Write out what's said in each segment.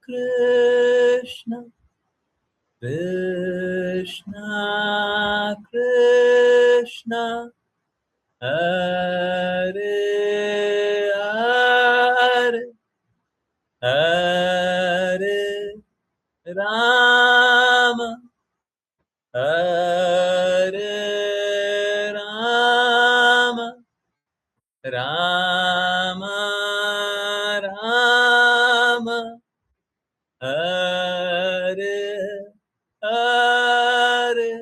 Krishna Krishna Krishna Hare Hare Hare Rama Hare Rama Rama Rama Hare Hare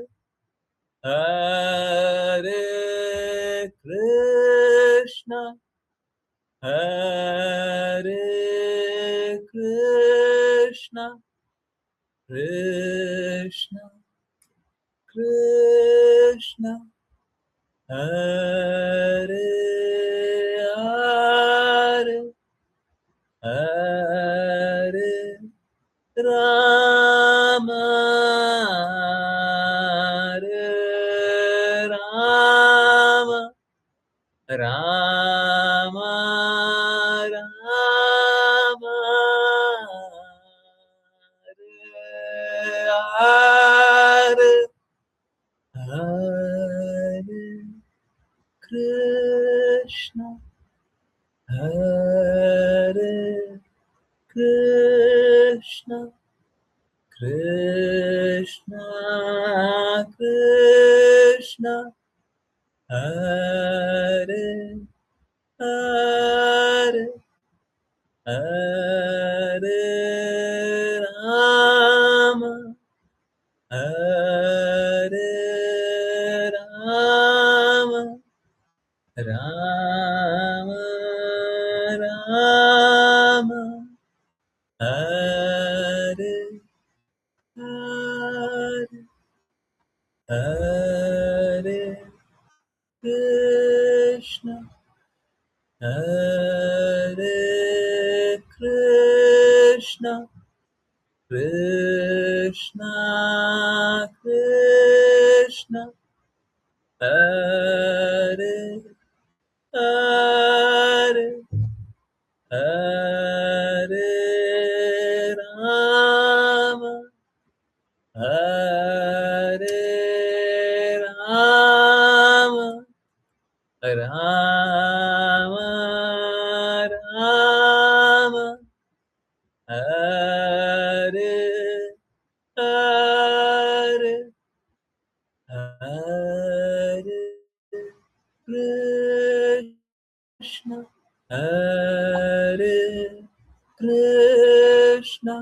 Hare Krishna Hare Krishna Krishna Krishna Hare Hare Hare Rama Hare Rama Rama Rama Hare Hare Krishna Hare Krishna Krishna Krishna Hare Hare Hare Rama Hare Rama Rama Rama Hare Hare Hare Krishna Hare Krishna Krishna Krishna Hare Hare Hare Rama Hare Rama Rama Rama Hare Hare Hare Krishna Hare Krishna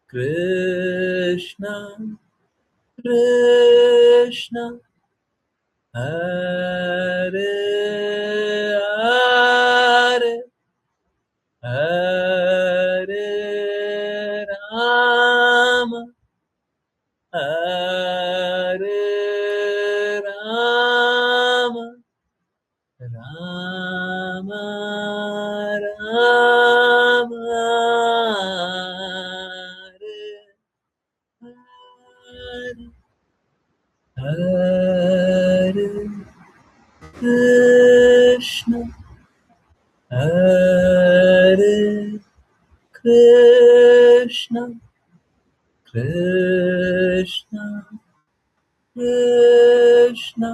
Krishna Krishna Hare Hare Hare Rama Hare Rama Rama Rama Hare Hare Krishna Hare Krishna Krishna Krishna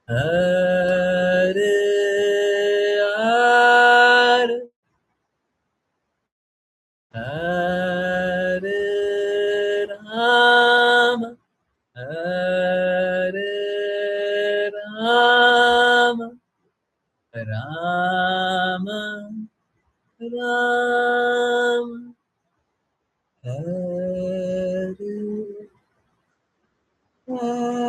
Hare Hare Hare Rama Hare Rama Rama Rama Hare Hare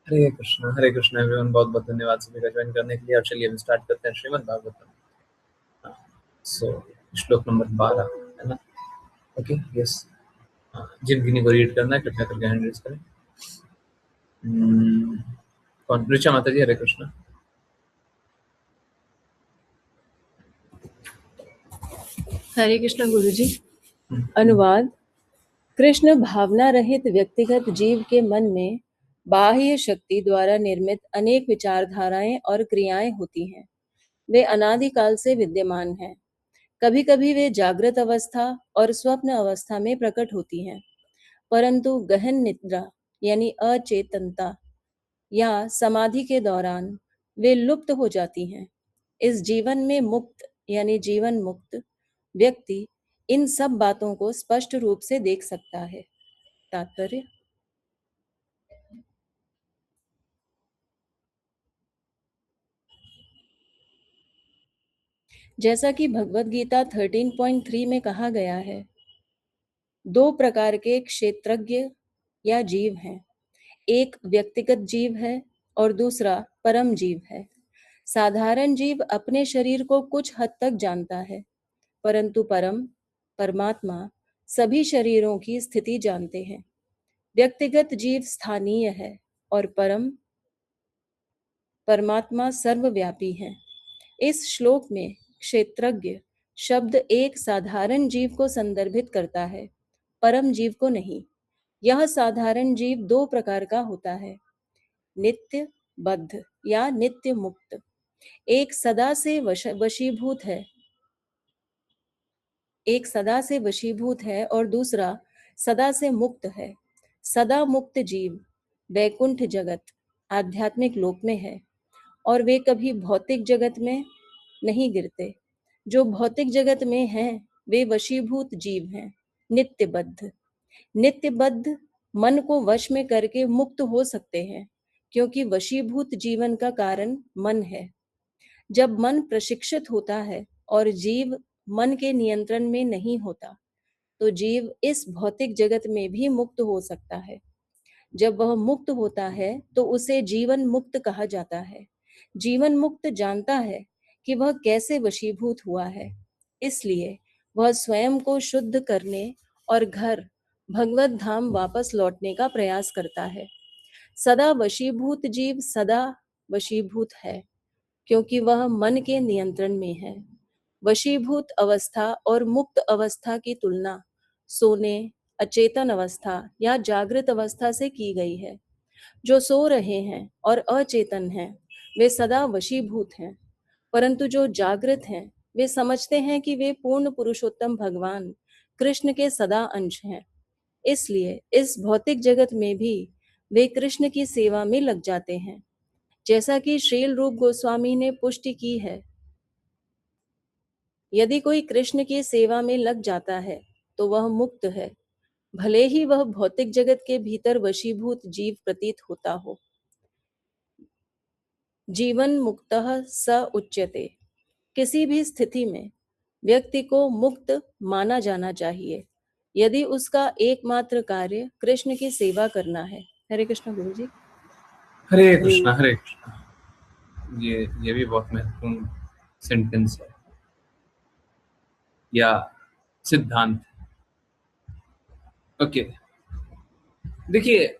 हरे Krishna everyone, बहुत बहुत धन्यवाद सभी का join करने के लिए। अब चलिए हम स्टार्ट करते हैं श्रीमद् भागवतम। सो श्लोक नंबर 12 है ना? Okay, yes. जिन किन्हीं को रीड करना है कृपया करके हैंड रेज करें। कौन? ऋचा माता जी, हरे कृष्णा। हरे कृष्ण गुरु जी। अनुवाद। कृष्ण भावना रहित व्यक्तिगत जीव के मन में बाह्य शक्ति द्वारा निर्मित अनेक विचारधाराएं और क्रियाएं होती हैं। वे अनादिकाल से विद्यमान हैं। कभी कभी वे जागृत अवस्था और स्वप्न अवस्था में प्रकट होती हैं, परंतु गहन निद्रा यानी अचेतनता या समाधि के दौरान वे लुप्त हो जाती हैं। इस जीवन में मुक्त यानी जीवन मुक्त व्यक्ति इन सब बातों को स्पष्ट रूप से देख सकता है। तात्पर्य। जैसा कि भगवत गीता 13.3 में कहा गया है, दो प्रकार के क्षेत्रज्ञ या जीव हैं। एक व्यक्तिगत जीव है और दूसरा परम जीव है। साधारण जीव अपने शरीर को कुछ हद तक जानता है, परंतु परमात्मा सभी शरीरों की स्थिति जानते हैं। व्यक्तिगत जीव स्थानीय है और परमात्मा सर्वव्यापी है। इस श्लोक में क्षेत्रज्ञ शब्द एक साधारण जीव को संदर्भित करता है, परम जीव को नहीं। यह साधारण जीव दो प्रकार का होता है, नित्य बद्ध या नित्य मुक्त। एक सदा से वशीभूत है और दूसरा सदा से मुक्त है। सदा मुक्त जीव वैकुंठ जगत आध्यात्मिक लोक में है और वे कभी भौतिक जगत में नहीं गिरते। जो भौतिक जगत में हैं वे वशीभूत जीव हैं। नित्यबद्ध मन को वश में करके मुक्त हो सकते हैं, क्योंकि वशीभूत जीवन का कारण मन है। जब मन प्रशिक्षित होता है और जीव मन के नियंत्रण में नहीं होता, तो जीव इस भौतिक जगत में भी मुक्त हो सकता है। जब वह मुक्त होता है तो उसे जीवन मुक्त कहा जाता है। जीवन मुक्त जानता है कि वह कैसे वशीभूत हुआ है, इसलिए वह स्वयं को शुद्ध करने और घर भगवत धाम वापस लौटने का प्रयास करता है। सदा वशीभूत जीव सदा वशीभूत है, क्योंकि वह मन के नियंत्रण में है। वशीभूत अवस्था और मुक्त अवस्था की तुलना सोने, अचेतन अवस्था या जागृत अवस्था से की गई है। जो सो रहे हैं और अचेतन हैं वे सदा वशीभूत हैं, परंतु जो जागृत हैं वे समझते हैं कि वे पूर्ण पुरुषोत्तम भगवान कृष्ण के सदा अंश हैं। इसलिए इस भौतिक जगत में भी वे कृष्ण की सेवा में लग जाते हैं। जैसा कि श्रील रूप गोस्वामी ने पुष्टि की है, यदि कोई कृष्ण की सेवा में लग जाता है तो वह मुक्त है, भले ही वह भौतिक जगत के भीतर वशीभूत जीव प्रतीत होता हो। जीवन मुक्तः स उच्यते। किसी भी स्थिति में व्यक्ति को मुक्त माना जाना चाहिए, यदि उसका एकमात्र कार्य कृष्ण की सेवा करना है। हरे कृष्ण गुरु जी। हरे कृष्णा, हरे कृष्णा। ये भी बहुत महत्वपूर्ण सेंटेंस है या सिद्धांत। ओके, देखिए,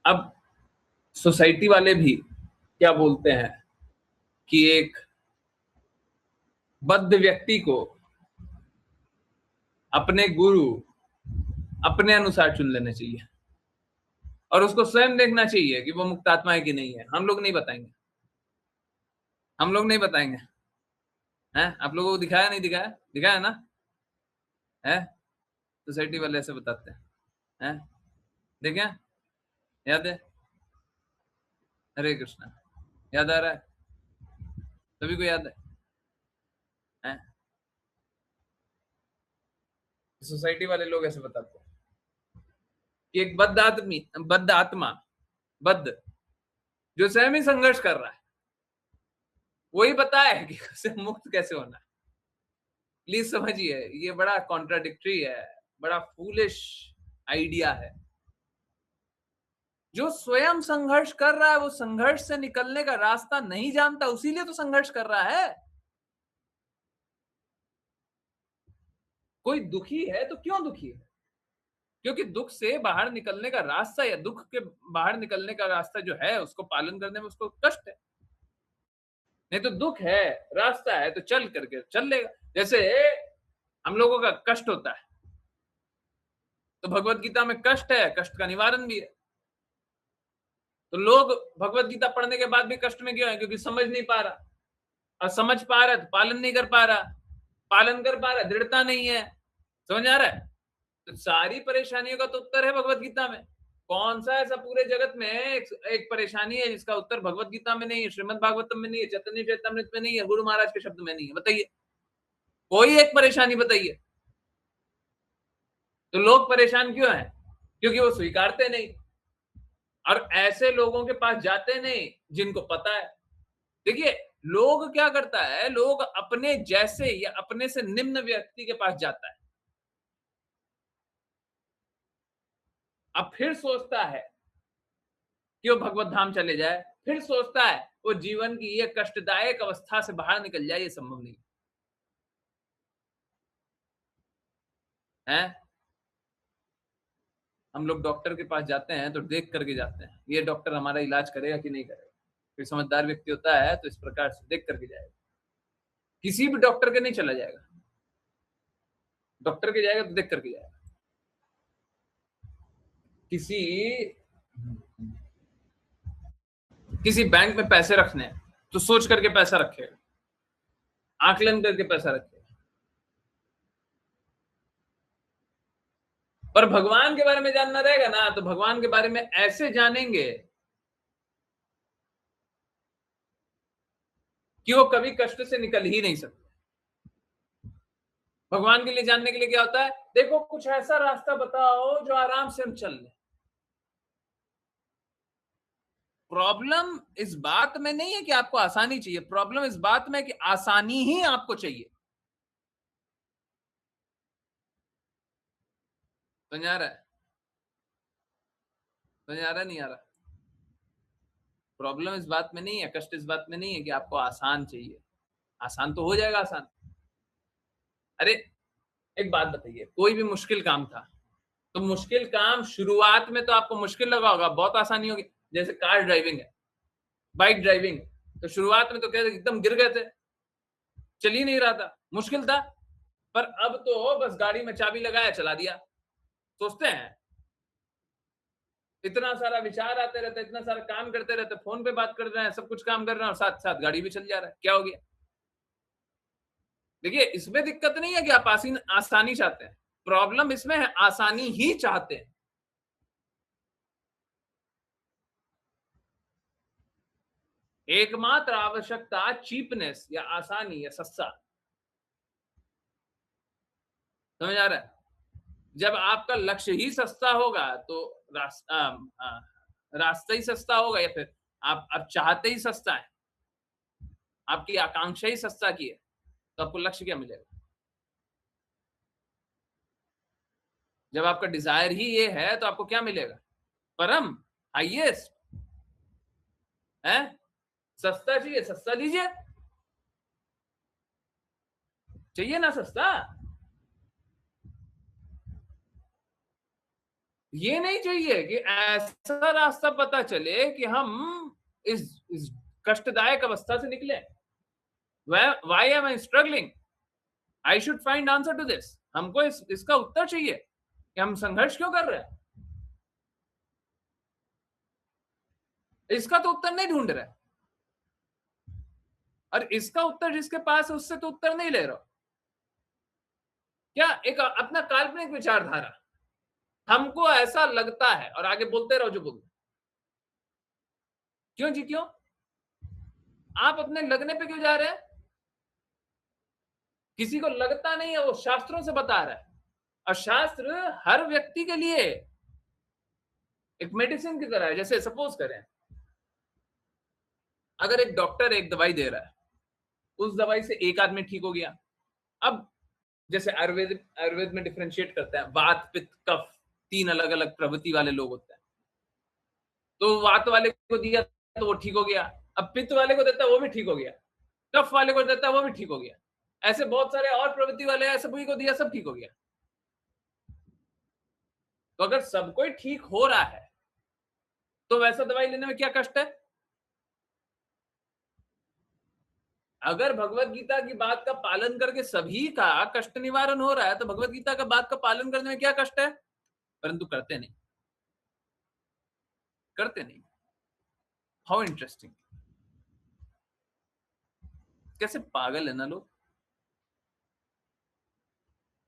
अब सोसाइटी वाले भी क्या बोलते हैं कि एक बद्ध व्यक्ति को अपने गुरु अपने अनुसार चुन लेने चाहिए और उसको स्वयं देखना चाहिए कि वो मुक्त आत्मा है कि नहीं है। हम लोग नहीं बताएंगे, हम लोग नहीं बताएंगे। हैं? आप लोगों को दिखाया नहीं दिखाया? दिखाया ना? है? सोसाइटी वाले ऐसे बताते हैं। देखें, याद है? हरे कृष्णा, याद आ रहा है? सभी को याद है? सोसाइटी वाले लोग ऐसे बताते हैं कि एक बद्ध आत्मा जो स्वयं ही संघर्ष कर रहा है, वही पता है कि उसे मुक्त कैसे होना है। प्लीज समझिए, ये बड़ा कॉन्ट्राडिक्टरी है, बड़ा फूलिश आइडिया है। जो स्वयं संघर्ष कर रहा है वो संघर्ष से निकलने का रास्ता नहीं जानता, उसीलिए तो संघर्ष कर रहा है। कोई दुखी है तो क्यों दुखी है? क्योंकि दुख से बाहर निकलने का रास्ता या दुख के बाहर निकलने का रास्ता जो है उसको पालन करने में उसको कष्ट है। नहीं तो दुख है, रास्ता है तो चल करके चल लेगा। जैसे हम लोगों का कष्ट होता है, तो भगवत गीता में कष्ट है, कष्ट का निवारण भी है। तो लोग भगवत गीता पढ़ने के बाद भी कष्ट में क्यों है? क्योंकि समझ नहीं पा रहा, और समझ पा रहा है तो पालन नहीं कर पा रहा, पालन कर पा रहा है दृढ़ता नहीं है। समझ आ रहा है? तो सारी परेशानियों का तो उत्तर है भगवत गीता में। कौन सा ऐसा पूरे जगत में एक परेशानी है जिसका उत्तर भगवत गीता में नहीं है, श्रीमद् भागवतम में नहीं है, चैतन्य चैतामृत में नहीं है, गुरु महाराज के शब्द में नहीं है? बताइए, कोई एक परेशानी बताइए। तो लोग परेशान क्यों हैं? क्योंकि वो स्वीकारते नहीं, और ऐसे लोगों के पास जाते नहीं जिनको पता है। देखिए, लोग क्या करता है, लोग अपने जैसे या अपने से निम्न व्यक्ति के पास जाता है, अब फिर सोचता है कि वो भगवत धाम चले जाए, फिर सोचता है वो जीवन की ये कष्टदायक अवस्था से बाहर निकल जाए, ये संभव नहीं है। हम लोग डॉक्टर के पास जाते हैं तो देख करके जाते हैं, ये डॉक्टर हमारा इलाज करेगा कि नहीं करेगा। कोई समझदार व्यक्ति होता है तो इस प्रकार से देख करके जाएगा, किसी भी डॉक्टर के नहीं चला जाएगा, डॉक्टर के जाएगा तो देख करके जाएगा। किसी किसी बैंक में पैसे रखने हैं तो सोच करके पैसा रखेगा, आकलन करके पैसा रखेगा। पर भगवान के बारे में जानना रहेगा ना, तो भगवान के बारे में ऐसे जानेंगे कि वो कभी कष्ट से निकल ही नहीं सकते। भगवान के लिए जानने के लिए क्या होता है? देखो, कुछ ऐसा रास्ता बताओ जो आराम से हम चल लें। प्रॉब्लम इस बात में नहीं है कि आपको आसानी चाहिए, प्रॉब्लम इस बात में है कि आसानी ही आपको चाहिए। समझ आ रहा है? समझ आ रहा, नहीं आ रहा? प्रॉब्लम इस बात में नहीं है, कष्ट इस बात में नहीं है कि आपको आसान चाहिए। आसान तो हो जाएगा आसान। अरे, एक बात बताइए, कोई भी मुश्किल काम था, तो मुश्किल काम शुरुआत में तो आपको मुश्किल लगा होगा, बहुत आसानी होगी। जैसे कार ड्राइविंग है, बाइक ड्राइविंग, तो शुरुआत में तो कहते एकदम गिर गए थे, चल ही नहीं रहा था, मुश्किल था। पर अब तो बस गाड़ी में चाबी लगाया, चला दिया। सोचते हैं, इतना सारा विचार आते रहते, इतना सारा काम करते रहते, फोन पे बात कर रहे हैं, सब कुछ काम कर रहे हैं, और साथ साथ गाड़ी भी चल जा रहा है, क्या हो गया? देखिए, इसमें दिक्कत नहीं है कि आप आसानी चाहते हैं, प्रॉब्लम इसमें है आसानी ही चाहते हैं। एकमात्र आवश्यकता चीपनेस या आसानी या सस्ता। समझ आ रहा है? जब आपका लक्ष्य ही सस्ता होगा तो रास्ता रास्ता ही सस्ता होगा, या फिर आप चाहते ही सस्ता है, आपकी आकांक्षा ही सस्ता की है, तो आपको लक्ष्य क्या मिलेगा? जब आपका डिजायर ही ये है तो आपको क्या मिलेगा? परम, हाईएस्ट है। सस्ता चाहिए, सस्ता दीजिए। चाहिए ना सस्ता? ये नहीं चाहिए कि ऐसा रास्ता पता चले कि हम इस कष्टदायक अवस्था से निकले। Why am I struggling? I should find answer to this. हमको इसका उत्तर चाहिए कि हम संघर्ष क्यों कर रहे हैं। इसका तो उत्तर नहीं ढूंढ रहे, और इसका उत्तर जिसके पास है उससे तो उत्तर नहीं ले रहा। क्या एक अपना काल्पनिक विचारधारा, हमको ऐसा लगता है, और आगे बोलते रहो जो बोलते। क्यों जी, क्यों? आप अपने लगने पे क्यों जा रहे हैं? किसी को लगता नहीं है, वो शास्त्रों से बता रहा है, और शास्त्र हर व्यक्ति के लिए एक मेडिसिन की तरह है। जैसे सपोज करें, अगर एक डॉक्टर एक दवाई दे रहा है, उस दवाई से एक आदमी ठीक हो गया। अब जैसे आयुर्वेद आयुर्वेद में डिफरेंशिएट करते हैं, वात पित्त कफ, तीन अलग अलग प्रवृत्ति वाले लोग होते हैं। तो वात वाले को दिया तो वो ठीक हो गया, अब पित्त वाले को देता है वो भी ठीक हो गया, कफ वाले को देता है वो भी ठीक हो गया, ऐसे बहुत सारे और प्रवृत्ति वाले हैं, सभी को दिया सब ठीक हो गया। तो अगर सब कोई ठीक हो रहा है तो वैसा दवाई लेने में क्या कष्ट है? अगर भगवत गीता की बात का पालन करके सभी का कष्ट निवारण हो रहा है तो भगवत गीता का बात का पालन करने में क्या कष्ट है? परंतु करते नहीं, करते नहीं। हाउ इंटरेस्टिंग, कैसे पागल है ना लोग।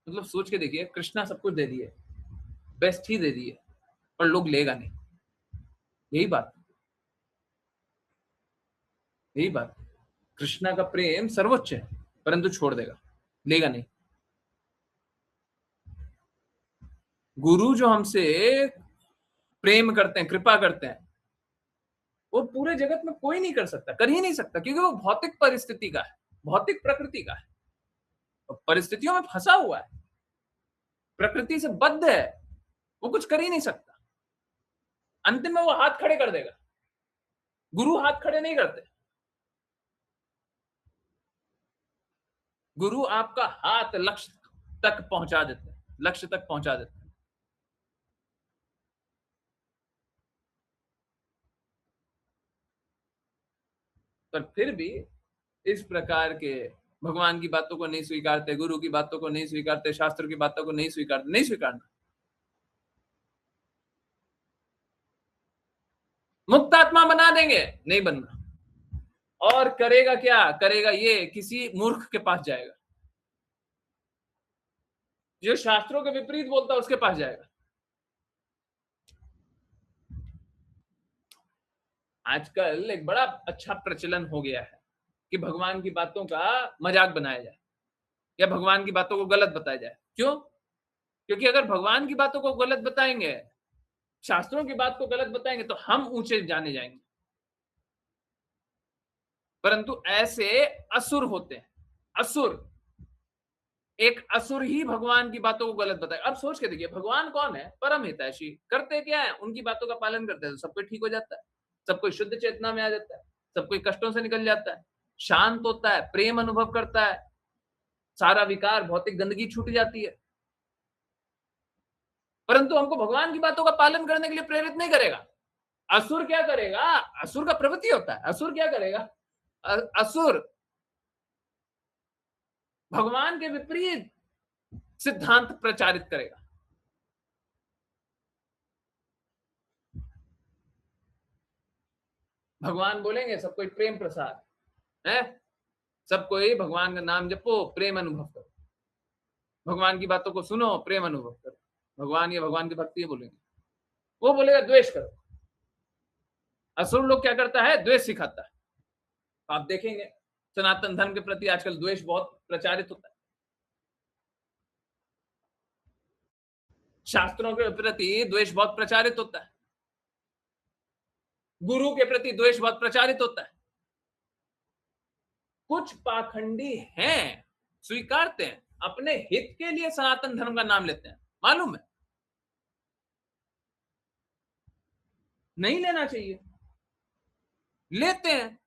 मतलब सोच के देखिए, कृष्णा सब कुछ दे दिए, बेस्ट ही दे दिए, और लोग लेगा नहीं। यही बात, यही बात। कृष्णा का प्रेम सर्वोच्च है, परंतु छोड़ देगा, लेगा नहीं। गुरु जो हमसे प्रेम करते हैं, कृपा करते हैं, वो पूरे जगत में कोई नहीं कर सकता, कर ही नहीं सकता, क्योंकि वो भौतिक परिस्थिति का है, भौतिक प्रकृति का है, परिस्थितियों में फंसा हुआ है, प्रकृति से बद्ध है, वो कुछ कर ही नहीं सकता। अंतिम में वो हाथ खड़े कर देगा। गुरु हाथ खड़े नहीं करते, गुरु आपका हाथ लक्ष्य तक पहुंचा देते हैं, लक्ष्य तक पहुंचा देते हैं। पर फिर भी इस प्रकार के भगवान की बातों को नहीं स्वीकारते, गुरु की बातों को नहीं स्वीकारते, शास्त्र की बातों को नहीं स्वीकारते, नहीं स्वीकारना। मुक्त आत्मा बना देंगे, नहीं बनना। और करेगा क्या? करेगा ये, किसी मूर्ख के पास जाएगा, जो शास्त्रों के विपरीत बोलता है उसके पास जाएगा। आजकल एक बड़ा अच्छा प्रचलन हो गया है कि भगवान की बातों का मजाक बनाया जाए या भगवान की बातों को गलत बताया जाए। क्यों? क्योंकि अगर भगवान की बातों को गलत बताएंगे, शास्त्रों की बात को गलत बताएंगे, तो हम ऊंचे जाने जाएंगे। परंतु ऐसे असुर होते हैं, असुर, एक असुर ही भगवान की बातों को गलत बताए। अब सोच के देखिए, भगवान कौन है? परम हितैषी। करते क्या है? उनकी बातों का पालन करते हैं तो सब कोई ठीक हो जाता है, सब कोई शुद्ध चेतना में आ जाता है, सब कोई कष्टों से निकल जाता है, शांत होता है, प्रेम अनुभव करता है, सारा विकार, भौतिक गंदगी छूट जाती है। परंतु हमको भगवान की बातों का पालन करने के लिए प्रेरित नहीं करेगा। असुर क्या करेगा? असुर का प्रवृत्ति होता है, असुर क्या करेगा? असुर भगवान के विपरीत सिद्धांत प्रचारित करेगा। भगवान बोलेंगे सब कोई प्रेम प्रसाद है, सब कोई भगवान का नाम जपो, प्रेम अनुभव करो, भगवान की बातों को सुनो, प्रेम अनुभव करो। भगवान, ये भगवान की भक्ति है बोलेंगे। वो बोलेगा द्वेष करो। असुर लोग क्या करता है? द्वेष सिखाता है। आप देखेंगे सनातन धर्म के प्रति आजकल द्वेष बहुत प्रचारित होता है, शास्त्रों के प्रति द्वेष बहुत प्रचारित होता है, गुरु के प्रति द्वेष बहुत प्रचारित होता है। कुछ पाखंडी हैं, स्वीकारते हैं, अपने हित के लिए सनातन धर्म का नाम लेते हैं, मालूम है? नहीं लेना चाहिए, लेते हैं।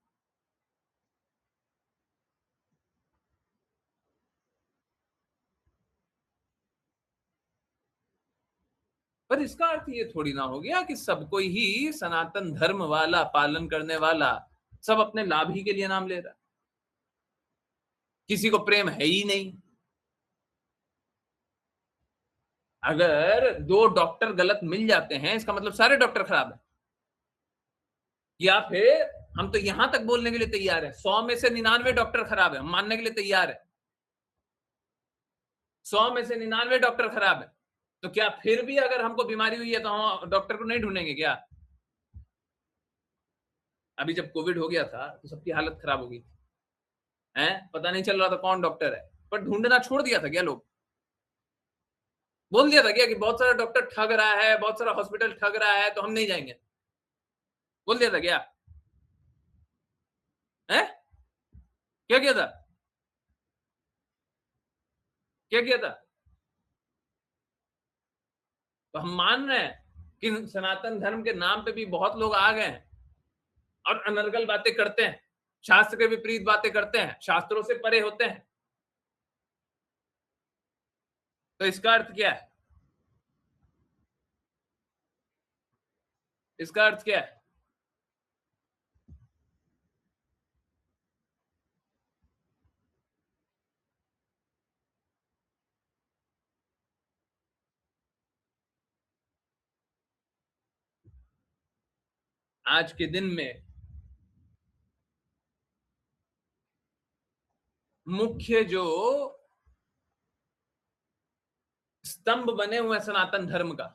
पर इसका अर्थ ये थोड़ी ना हो गया कि सब कोई ही सनातन धर्म वाला, पालन करने वाला, सब अपने लाभ ही के लिए नाम ले रहा है, किसी को प्रेम है ही नहीं। अगर दो डॉक्टर गलत मिल जाते हैं, इसका मतलब सारे डॉक्टर खराब है? या फिर हम तो यहां तक बोलने के लिए तैयार है, 100 में से 99 डॉक्टर खराब है, हम मानने के लिए तैयार है, 100 में से 99 डॉक्टर खराब है। तो क्या फिर भी अगर हमको बीमारी हुई है तो हम डॉक्टर को नहीं ढूंढेंगे क्या? अभी जब कोविड हो गया था तो सबकी हालत खराब हो गई थी, हैं? पता नहीं चल रहा था कौन डॉक्टर है, पर ढूंढना छोड़ दिया था क्या? लोग बोल दिया था क्या कि बहुत सारा डॉक्टर ठग रहा है, बहुत सारा हॉस्पिटल ठग रहा है, तो हम नहीं जाएंगे? बोल दिया था क्या? है? क्या किया था? क्या किया था? तो हम मान रहे हैं कि सनातन धर्म के नाम पे भी बहुत लोग आ गए हैं और अनर्गल बातें करते हैं, शास्त्र के विपरीत बातें करते हैं, शास्त्रों से परे होते हैं। तो इसका अर्थ क्या है? इसका अर्थ क्या है? आज के दिन में मुख्य जो स्तंभ बने हुए हैं सनातन धर्म का,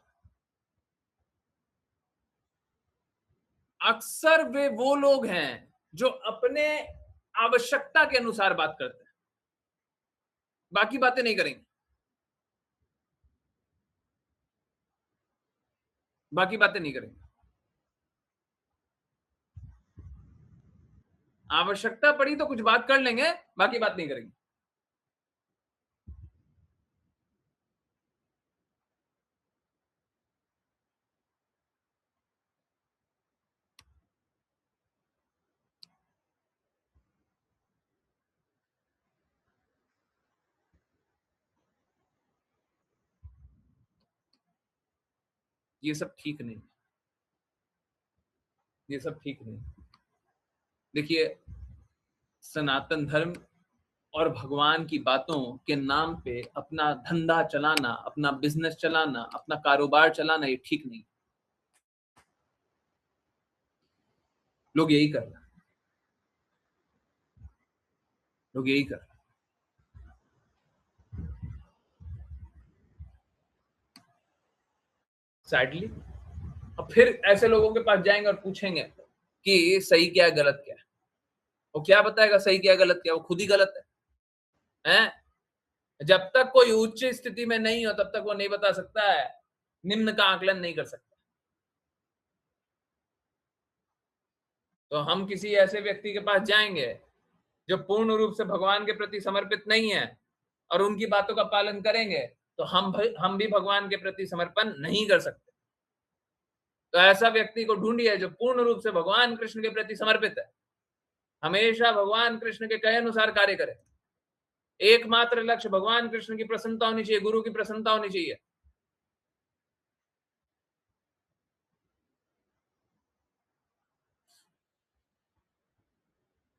अक्सर वे वो लोग हैं जो अपने आवश्यकता के अनुसार बात करते हैं, बाकी बातें नहीं करेंगे, बाकी बातें नहीं करेंगे। आवश्यकता पड़ी तो कुछ बात कर लेंगे, बाकी बात नहीं करेंगे। ये सब ठीक नहीं, ये सब ठीक नहीं। देखिए, सनातन धर्म और भगवान की बातों के नाम पे अपना धंधा चलाना, अपना बिजनेस चलाना, अपना कारोबार चलाना, ये ठीक नहीं। लोग यही कर रहे हैं, लोग यही कर रहे हैं। सैडली और फिर ऐसे लोगों के पास जाएंगे और पूछेंगे कि सही क्या है, गलत क्या है। वो क्या बताएगा सही क्या है, गलत क्या है? वो खुद ही गलत है? जब तक कोई उच्च स्थिति में नहीं हो तब तक वो नहीं बता सकता है, निम्न का आकलन नहीं कर सकता। तो हम किसी ऐसे व्यक्ति के पास जाएंगे जो पूर्ण रूप से भगवान के प्रति समर्पित नहीं है और उनकी बातों का पालन करेंगे, तो हम भी भगवान के प्रति समर्पण नहीं कर सकते। तो ऐसा व्यक्ति को ढूंढिए जो पूर्ण रूप से भगवान कृष्ण के प्रति समर्पित है, हमेशा भगवान कृष्ण के कहे अनुसार कार्य करे। एकमात्र लक्ष्य भगवान कृष्ण की प्रसन्नता होनी चाहिए, गुरु की प्रसन्नता होनी चाहिए।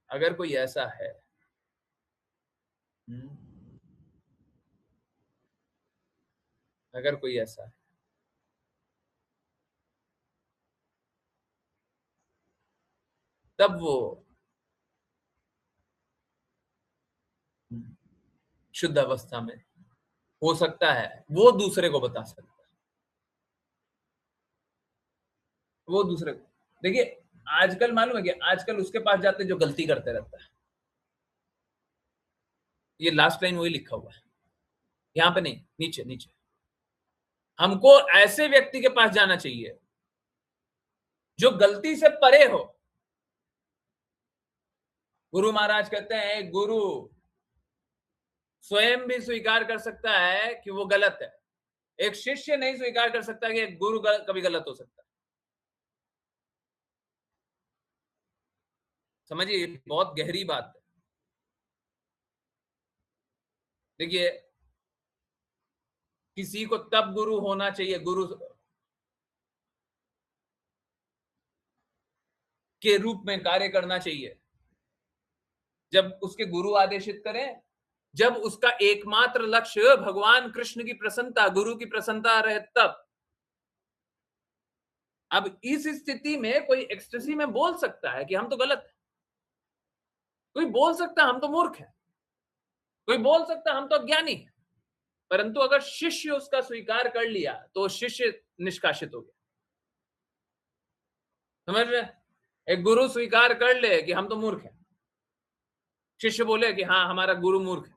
अगर कोई ऐसा है, अगर कोई ऐसा है, तब वो शुद्ध अवस्था में हो सकता है, वो दूसरे को बता सकता है, वो दूसरे को। देखिए, आजकल मालूम है कि आजकल उसके पास जाते जो गलती करते रहता है। ये लास्ट लाइन वही लिखा हुआ है, यहां पे नहीं, नीचे नीचे। हमको ऐसे व्यक्ति के पास जाना चाहिए जो गलती से परे हो। गुरु महाराज कहते हैं गुरु स्वयं भी स्वीकार कर सकता है कि वो गलत है, एक शिष्य नहीं स्वीकार कर सकता कि एक गुरु कभी गलत हो सकता है। समझिए, बहुत गहरी बात है। देखिए, किसी को तब गुरु होना चाहिए, गुरु के रूप में कार्य करना चाहिए, जब उसके गुरु आदेशित करें, जब उसका एकमात्र लक्ष्य भगवान कृष्ण की प्रसन्नता, गुरु की प्रसन्नता रहे तब। अब इस स्थिति में कोई एक्सटेसी में बोल सकता है कि हम तो गलत है, कोई बोल सकता है हम तो मूर्ख है, कोई बोल सकता है हम तो अज्ञानी है, परंतु अगर शिष्य उसका स्वीकार कर लिया तो शिष्य निष्कासित हो गया। समझ रहे? एक गुरु स्वीकार कर ले कि हम तो मूर्ख है, शिष्य बोले कि हाँ हमारा गुरु मूर्ख है,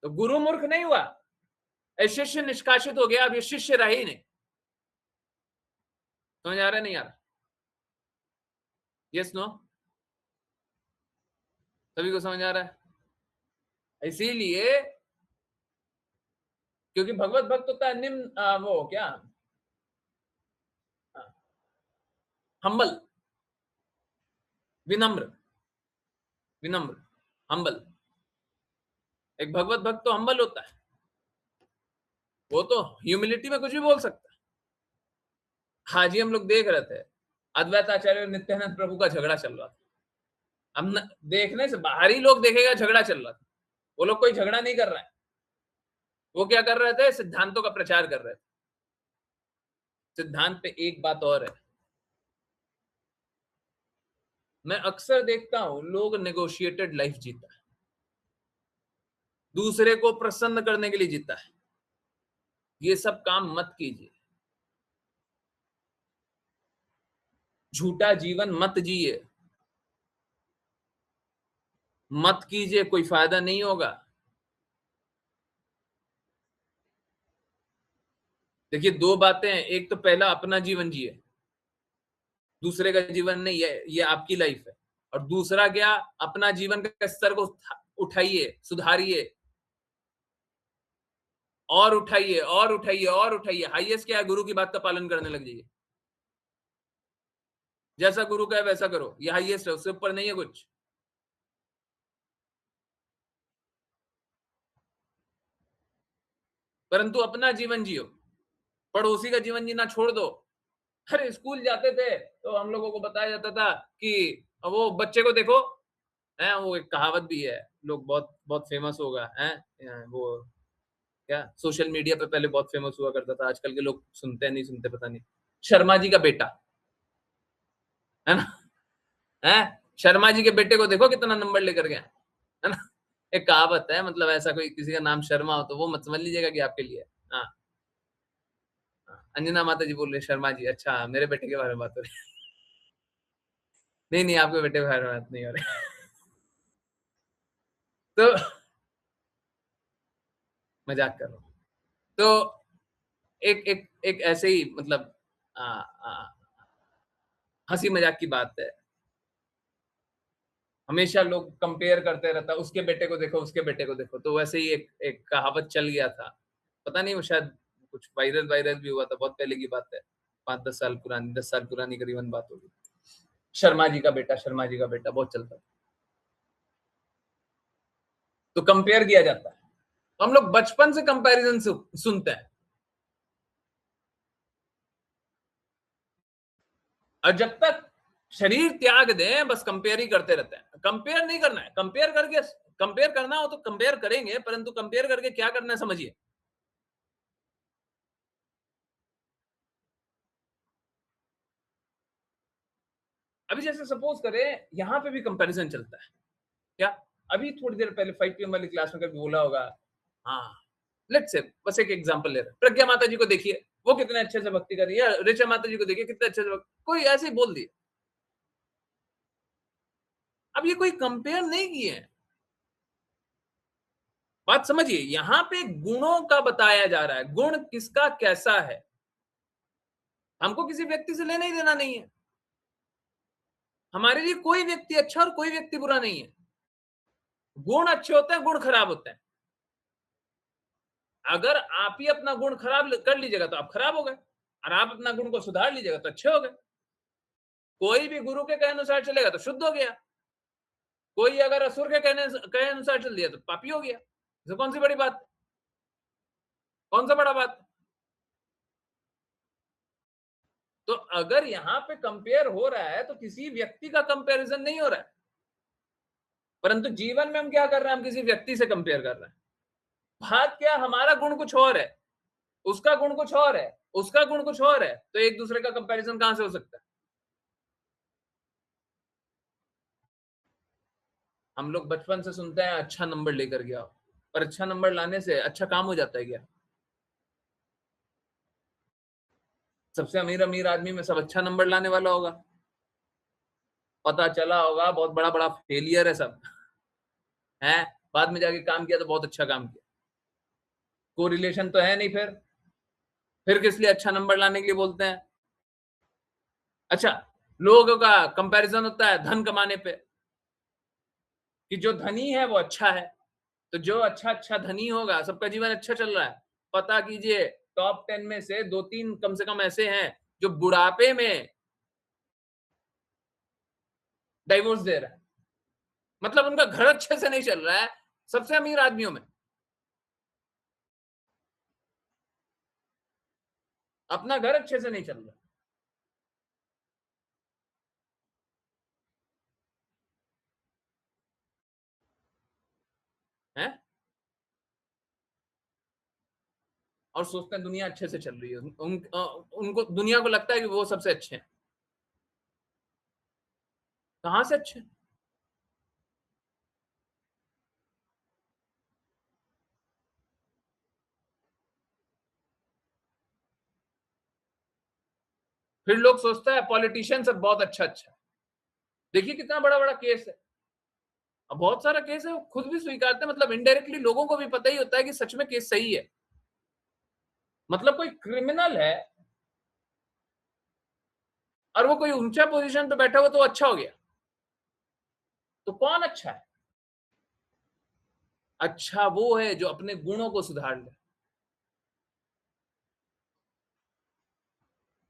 तो गुरु मूर्ख नहीं हुआ, शिष्य निष्कासित हो गया। अब ये शिष्य रहा ही नहीं। समझ आ रहा है, नहीं आ रहा? Yes no? सभी को समझ आ रहा है? इसीलिए, क्योंकि भगवत भक्त होता है निम्न, वो क्या हम्बल, विनम्र, विनम्र, हम्बल। एक भगवत भक्त तो हम्बल होता है, वो तो ह्यूमिलिटी में कुछ भी बोल सकता है। हाँ जी, हम लोग देख रहे थे, अद्वैत आचार्य और नित्यानंद प्रभु का झगड़ा चल रहा था। हम न देखने से बाहरी लोग देखेगा झगड़ा चल रहा था, वो लोग कोई झगड़ा नहीं कर रहे हैं, वो क्या कर रहे थे, सिद्धांतों का प्रचार कर रहे थे। सिद्धांत पे एक बात और है, मैं अक्सर देखता हूं लोग नेगोशिएटेड लाइफ जीता है, दूसरे को प्रसन्न करने के लिए जीता है। ये सब काम मत कीजिए, झूठा जीवन मत जिए, मत कीजिए, कोई फायदा नहीं होगा। देखिए, दो बातें हैं, एक तो पहला अपना जीवन जिए, दूसरे का जीवन नहीं, ये आपकी लाइफ है। और दूसरा क्या, अपना जीवन का स्तर को उठाइए, सुधारिए, और उठाइए और उठाइए और उठाइए। हाईएस्ट क्या है, गुरु की बात का पालन करने लग जाइए, जैसा गुरु कहे वैसा करो, ये हाईएस्ट है, उससे ऊपर नहीं है कुछ। परंतु अपना जीवन जियो, पड़ोसी का जीवन जीना छोड़ दो। अरे स्कूल जाते थे तो हम लोगों को बताया जाता था कि वो बच्चे को देखो, है वो एक कहावत भी है, लोग बहुत बहुत फेमस होगा, है वो क्या, सोशल मीडिया पे पहले बहुत फेमस हुआ करता था, आजकल के लोग सुनते हैं नहीं सुनते पता नहीं। शर्मा जी का बेटा, है ना, है शर्मा जी के बेटे को देखो कितना नंबर लेकर गया, है ना। एक कहावत है, मतलब ऐसा कोई किसी का नाम शर्मा हो तो वो मत समझ लीजिएगा कि आपके लिए। हाँ, हाँ। अंजना माता जी बोल रहे शर्मा जी, अच्छा मेरे बेटे के बारे में बात हो रही है। नहीं नहीं, आपके बेटे के बारे में बात नहीं हो रही। तो मजाक कर रहा हूँ। तो एक एक एक ऐसे ही मतलब हंसी मजाक की बात है, हमेशा लोग कंपेयर करते रहता, उसके बेटे को देखो उसके बेटे को देखो, तो वैसे ही एक एक कहावत चल गया था, पता नहीं वो शायद कुछ वायरल वायरल भी हुआ था, बहुत पहले की बात है, 5-10 साल पुरानी, 10 साल पुरानी करीबन बात होगी। शर्मा जी का बेटा, शर्मा जी का बेटा बहुत चलता था, तो कंपेयर किया जाता है, तो हम लोग बचपन से कंपैरिजन सुनते हैं, और जब तक शरीर त्याग दें बस कंपेयर ही करते रहते हैं। कंपेयर नहीं करना है, कंपेयर करना हो तो कंपेयर करेंगे, परंतु कंपेयर करके क्या करना है समझिए। अभी जैसे सपोज करें, यहां पे भी कंपैरिजन चलता है क्या, अभी थोड़ी देर पहले 5 PM वाली क्लास में कभी बोला होगा, हाँ लेट्स से बस एक एग्जांपल ले रहे हैं, प्रज्ञा माता जी को देखिए, वो कितने अच्छे से भक्ति कर रही है, ऋचा माता जी को देखिए कितने अच्छे से कोई ऐसे ही बोल दिए। अब ये कोई कंपेयर नहीं किए हैं, बात समझिए, यहां पे गुणों का बताया जा रहा है, गुण किसका कैसा है, हमको किसी व्यक्ति से लेना ही देना नहीं है, हमारे लिए कोई व्यक्ति अच्छा और कोई व्यक्ति बुरा नहीं है, गुण अच्छे होते हैं, गुण खराब होते हैं। अगर आप ही अपना गुण खराब कर लीजिएगा तो आप खराब हो गए, और आप अपना गुण को सुधार लीजिएगा तो अच्छे हो गए। कोई भी गुरु के कहे अनुसार चलेगा तो शुद्ध हो गया, कोई अगर असुर के कहे अनुसार चल दिया तो पापी हो गया, इसमें कौन सी बड़ी बात, कौन सा बड़ा बात। तो अगर यहाँ पे कंपेयर हो रहा है तो किसी व्यक्ति का कंपैरिजन नहीं हो रहा है, परंतु जीवन में हम क्या कर रहे हैं, हम किसी व्यक्ति से कंपेयर कर रहे हैं। बात क्या, हमारा गुण कुछ और है, उसका गुण कुछ और है, उसका गुण कुछ और है, तो एक दूसरे का कंपैरिजन कहां से हो सकता है। हम लोग बचपन से सुनते हैं अच्छा नंबर लेकर के आओ, पर अच्छा नंबर लाने से अच्छा काम हो जाता है क्या, सबसे अमीर अमीर आदमी में सब अच्छा नंबर लाने वाला होगा, पता चला होगा बहुत बड़ा बड़ा फेलियर है सब, है बाद में जाके काम किया तो बहुत अच्छा काम किया, कोरिलेशन तो है नहीं, फिर किस लिए अच्छा नंबर लाने के लिए बोलते हैं। अच्छा, लोगों का कंपैरिजन होता है धन कमाने पे, कि जो धनी है वो अच्छा है, तो जो अच्छा अच्छा धनी होगा सबका जीवन अच्छा चल रहा है। पता कीजिए टॉप 10 में से 2-3 कम से कम ऐसे हैं जो बुढ़ापे में डाइवोर्स दे रहा है, मतलब उनका घर अच्छे से नहीं चल रहा है, सबसे अमीर आदमियों में अपना घर अच्छे से नहीं चल रहा है, और सोचते हैं दुनिया अच्छे से चल रही है, उनको दुनिया को लगता है कि वो सबसे अच्छे हैं। कहां से अच्छे? फिर लोग सोचता है पॉलिटिशियन सब बहुत अच्छा अच्छा है। देखिए कितना बड़ा बड़ा केस है, अब बहुत सारा केस है, वो खुद भी स्वीकारते हैं, मतलब इनडायरेक्टली लोगों को भी पता ही होता है कि सच में केस सही है। मतलब कोई क्रिमिनल है और वो कोई ऊंचा पोजीशन पे बैठा हुआ तो अच्छा हो गया, तो कौन अच्छा है? अच्छा वो है जो अपने गुणों को सुधार ले।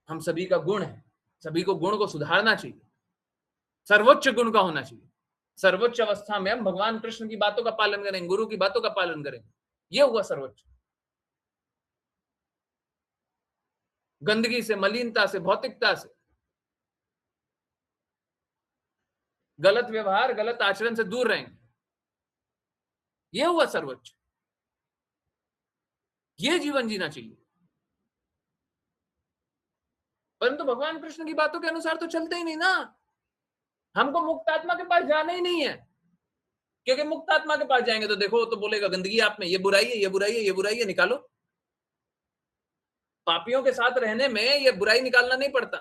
हम सभी का गुण है, सभी को गुण को सुधारना चाहिए, सर्वोच्च गुण का होना चाहिए। सर्वोच्च अवस्था में हम भगवान कृष्ण की बातों का पालन करेंगे, गुरु की बातों का पालन करेंगे, ये हुआ सर्वोच्च। गंदगी से, मलिनता से, भौतिकता से, गलत व्यवहार, गलत आचरण से दूर रहेंगे, ये हुआ सर्वोच्च। ये जीवन जीना चाहिए। परंतु भगवान कृष्ण की बातों के अनुसार तो चलते ही नहीं ना। हमको मुक्त आत्मा के पास जाना ही नहीं है, क्योंकि मुक्त आत्मा के पास जाएंगे तो देखो तो बोलेगा गंदगी आप में, ये बुराई है, ये बुराई है, ये बुराई है, निकालो। पापियों के साथ रहने में ये बुराई निकालना नहीं पड़ता,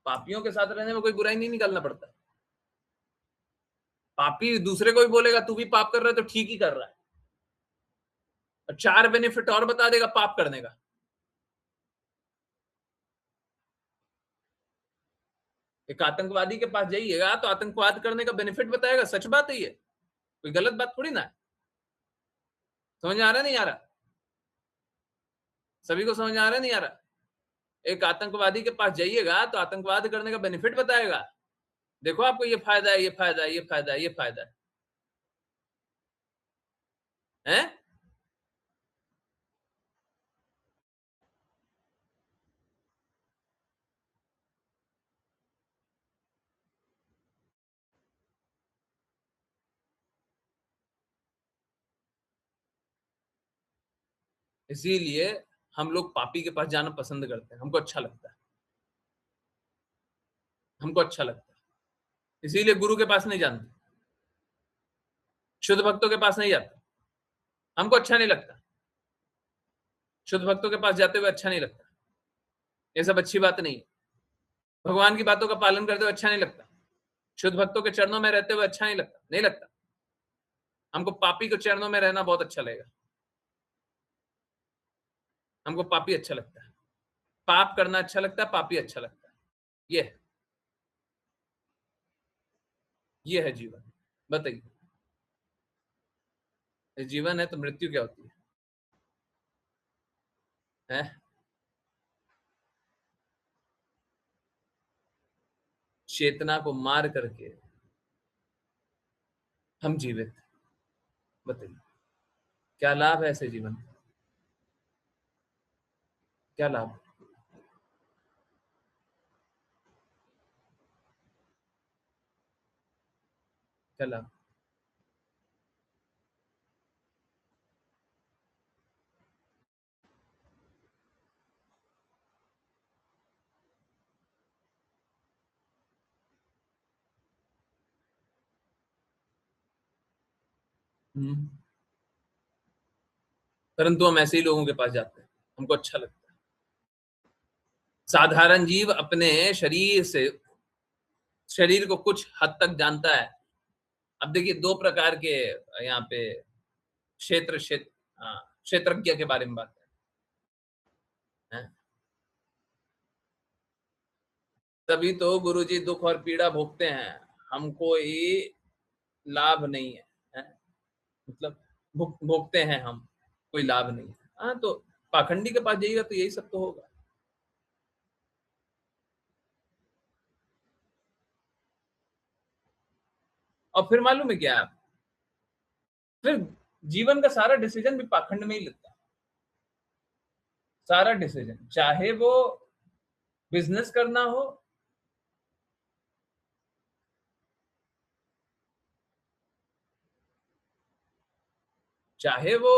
पापियों के साथ रहने में कोई बुराई नहीं निकालना पड़ता। पापी दूसरे को भी बोलेगा तू भी पाप कर रहा है तो ठीक ही कर रहा है, और 4 बेनिफिट और बता देगा पाप करने का। एक आतंकवादी के पास जाइएगा तो आतंकवाद करने का बेनिफिट बताएगा, सच बात है ये, कोई गलत बात थोड़ी ना है। समझ आ रहा नहीं आ रहा? सभी को समझ आ रहा नहीं आ रहा? एक आतंकवादी के पास जाइएगा तो आतंकवाद करने का बेनिफिट बताएगा, देखो आपको ये फायदा है, ये फायदा है, ये फायदा है, ये फायदा है? इसीलिए हम लोग पापी के पास जाना पसंद करते हैं, हमको अच्छा लगता है, हमको अच्छा लगता है, इसीलिए गुरु के पास नहीं जानते, शुद्ध भक्तों के पास नहीं जाते, हमको अच्छा नहीं लगता, शुद्ध भक्तों के पास जाते हुए अच्छा नहीं लगता, ये सब अच्छी बात नहीं है। भगवान की बातों का पालन करते हुए अच्छा नहीं लगता, शुद्ध भक्तों के चरणों में रहते हुए अच्छा नहीं लगता, नहीं लगता। हमको पापी के चरणों में रहना बहुत अच्छा लगेगा, हमको पापी अच्छा लगता है, पाप करना अच्छा लगता है, पापी अच्छा लगता है। ये है जीवन। बताइए, जीवन है तो मृत्यु क्या होती है? चेतना को मार करके हम जीवित। बताइए क्या लाभ है ऐसे जीवन का? क्या लाभ? क्या लाभ? परंतु हम ऐसे ही लोगों के पास जाते हैं, हमको अच्छा लगता है। साधारण जीव अपने शरीर से, शरीर को कुछ हद तक जानता है। अब देखिए 2 प्रकार के यहाँ पे क्षेत्रज्ञ के बारे में बात है। तभी तो गुरुजी दुख और पीड़ा भोगते हैं, हमको ही लाभ नहीं है, है? मतलब भोगते हैं हम, कोई लाभ नहीं है। हाँ तो पाखंडी के पास जाइएगा तो यही सब तो होगा। और फिर मालूम है क्या आप, फिर जीवन का सारा डिसीजन भी पाखंड में ही लेता है। सारा डिसीजन, चाहे वो बिजनेस करना हो, चाहे वो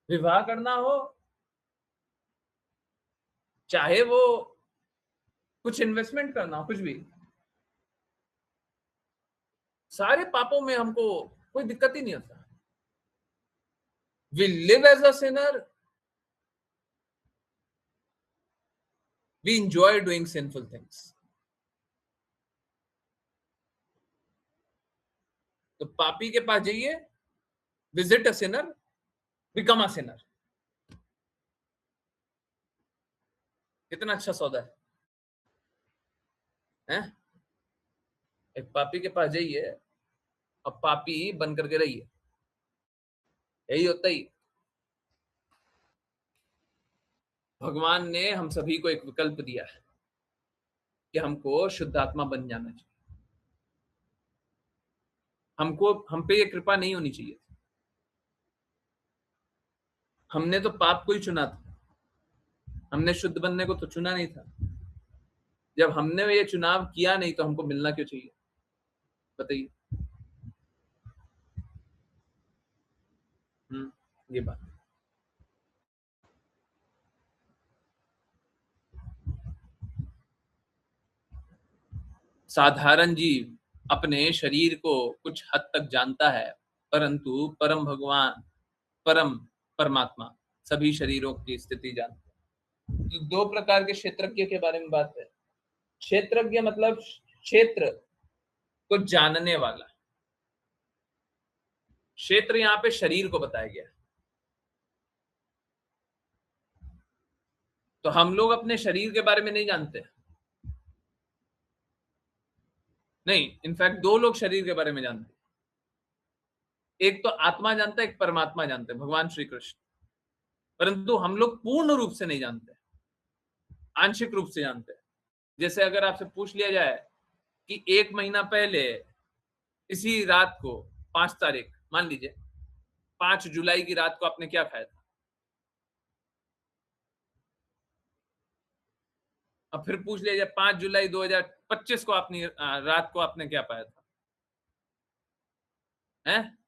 विवाह करना हो, चाहे वो कुछ इन्वेस्टमेंट करना हो, कुछ भी, सारे पापों में हमको कोई दिक्कत ही नहीं होता। We live as a sinner, we enjoy doing sinful things. तो पापी के पास जाइए, visit a sinner, become a sinner. कितना अच्छा सौदा है? एक पापी के पास जाइए और पापी बन करके रहिए, यही होता ही। भगवान ने हम सभी को एक विकल्प दिया है कि हमको शुद्ध आत्मा बन जाना चाहिए। हमको हम पे ये कृपा नहीं होनी चाहिए। हमने तो पाप को ही चुना था, हमने शुद्ध बनने को तो चुना नहीं था। जब हमने ये चुनाव किया नहीं तो हमको मिलना क्यों चाहिए, बताइए। ये बात। साधारण जीव अपने शरीर को कुछ हद तक जानता है, परंतु परम भगवान, परम परमात्मा सभी शरीरों की स्थिति जानते हैं। तो दो प्रकार के क्षेत्रज्ञ के बारे में बात है। क्षेत्रज्ञ मतलब क्षेत्र को जानने वाला। क्षेत्र यहाँ पे शरीर को बताया गया है। तो हम लोग अपने शरीर के बारे में नहीं जानते, नहीं, इनफैक्ट दो लोग शरीर के बारे में जानते हैं। एक तो आत्मा जानता है, एक परमात्मा जानते हैं, भगवान श्री कृष्ण। परंतु हम लोग पूर्ण रूप से नहीं जानते, आंशिक रूप से जानते हैं। जैसे अगर आपसे पूछ लिया जाए कि एक महीना पहले इसी रात को 5 तारीख, मान लीजिए 5 जुलाई की रात को आपने क्या खाया था, अब फिर पूछ लिया जाए 5 जुलाई 2025 को आपने रात को आपने क्या पाया था, हैं?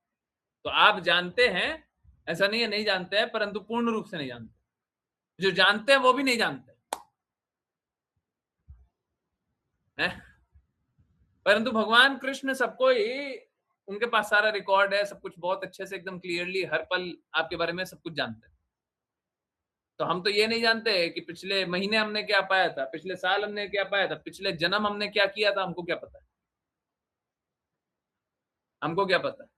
तो आप जानते हैं, ऐसा नहीं है नहीं जानते हैं, परंतु पूर्ण रूप से नहीं जानते। जो जानते हैं वो भी नहीं जानते हैं। परंतु भगवान कृष्ण सबको ही, उनके पास सारा रिकॉर्ड है, सब कुछ बहुत अच्छे से एकदम क्लियरली हर पल आपके बारे में सब कुछ जानते हैं। तो हम तो ये नहीं जानते कि पिछले महीने हमने क्या पाया था, पिछले साल हमने क्या पाया था, पिछले जन्म हमने क्या किया था, हमको क्या पता है? हमको क्या पता है?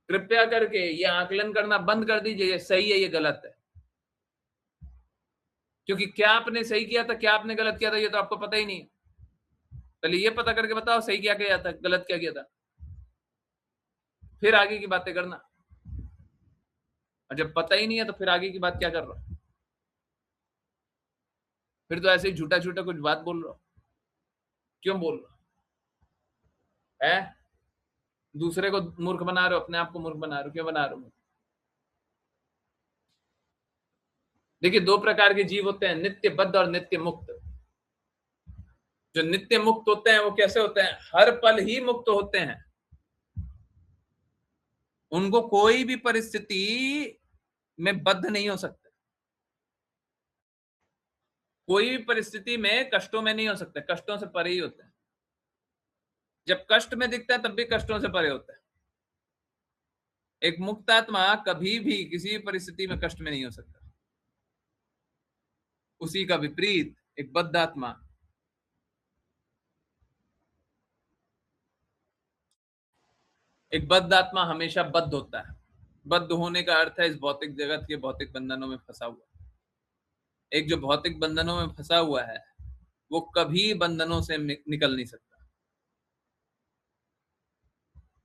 कृपया करके ये आकलन करना बंद कर दीजिए, ये सही है, ये गलत है। क्योंकि क्या आपने सही किया था, क्या आपने गलत किया था, ये तो आपको पता ही नहीं है। पहले ये पता करके बताओ सही क्या किया था, गलत क्या किया था, फिर आगे की बातें करना। और जब पता ही नहीं है तो फिर आगे की बात क्या कर रहा हो? फिर तो ऐसे ही झूठा झूठा कुछ बात बोल रहा हो। क्यों बोल रहा है? दूसरे को मूर्ख बना रहे हो, अपने आप को मूर्ख बना रहे हो, क्यों बना रहे हो? देखिए, दो प्रकार के जीव होते हैं, नित्य बद्ध और नित्य मुक्त। जो नित्य मुक्त होते हैं वो कैसे होते हैं? हर पल ही मुक्त होते हैं। उनको कोई भी परिस्थिति में बद्ध नहीं हो सकते, कोई भी परिस्थिति में कष्टों में नहीं हो सकते, कष्टों से परे ही होते हैं। जब कष्ट में दिखता है तब भी कष्टों से परे होता है। एक मुक्त आत्मा कभी भी किसी भी परिस्थिति में कष्ट में नहीं हो सकता। उसी का विपरीत एक बद्ध आत्मा, एक बद्ध आत्मा हमेशा बद्ध होता है। बद्ध होने का अर्थ है इस भौतिक जगत के भौतिक बंधनों में फंसा हुआ। एक जो भौतिक बंधनों में फंसा हुआ है वो कभी बंधनों से निकल नहीं सकता।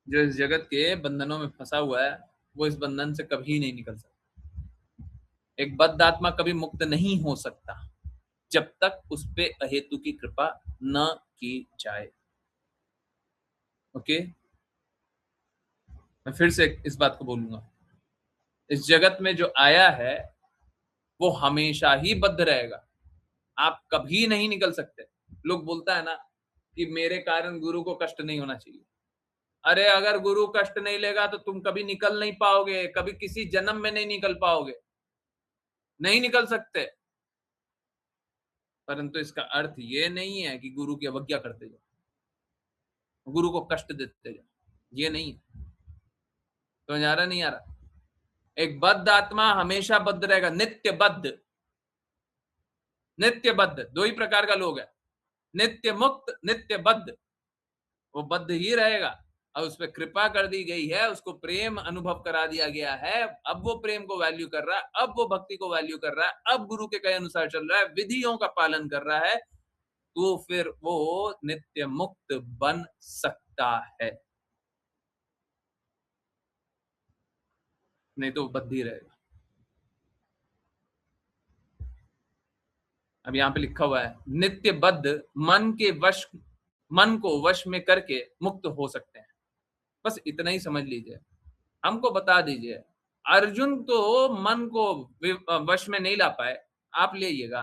जो इस जगत के बंधनों में फंसा हुआ है वो इस बंधन से कभी नहीं निकल सकता। एक बद्ध आत्मा कभी मुक्त नहीं हो सकता जब तक उस पे अहेतु की कृपा न की जाए। ओके, मैं फिर से इस बात को बोलूंगा, इस जगत में जो आया है वो हमेशा ही बद्ध रहेगा, आप कभी नहीं निकल सकते। लोग बोलता है ना कि मेरे कारण गुरु को कष्ट नहीं होना चाहिए। अरे अगर गुरु कष्ट नहीं लेगा तो तुम कभी निकल नहीं पाओगे, कभी किसी जन्म में नहीं निकल पाओगे, नहीं निकल सकते। परंतु इसका अर्थ ये नहीं है कि गुरु की अवज्ञा करते जाओ, गुरु को कष्ट देते जाओ, ये नहीं है। समझ आ रहा नहीं आ रहा? एक बद्ध आत्मा हमेशा बद्ध रहेगा, नित्य बद्ध। नित्य बद्ध दो ही प्रकार का लोग है, नित्य मुक्त, नित्य बद्ध। वो बद्ध ही रहेगा। अब उस पर कृपा कर दी गई है, उसको प्रेम अनुभव करा दिया गया है, अब वो प्रेम को वैल्यू कर रहा है, अब वो भक्ति को वैल्यू कर रहा है, अब गुरु के कहे अनुसार चल रहा है, विधियों का पालन कर रहा है, तो फिर वो नित्य मुक्त बन सकता है, नहीं तो बद्ध ही रहेगा। अब यहाँ पे लिखा हुआ है नित्य बद्ध मन को वश में करके मुक्त हो सकते हैं। बस इतना ही समझ लीजिए, हमको बता दीजिए। अर्जुन तो मन को वश में नहीं ला पाए, आप ले आइएगा।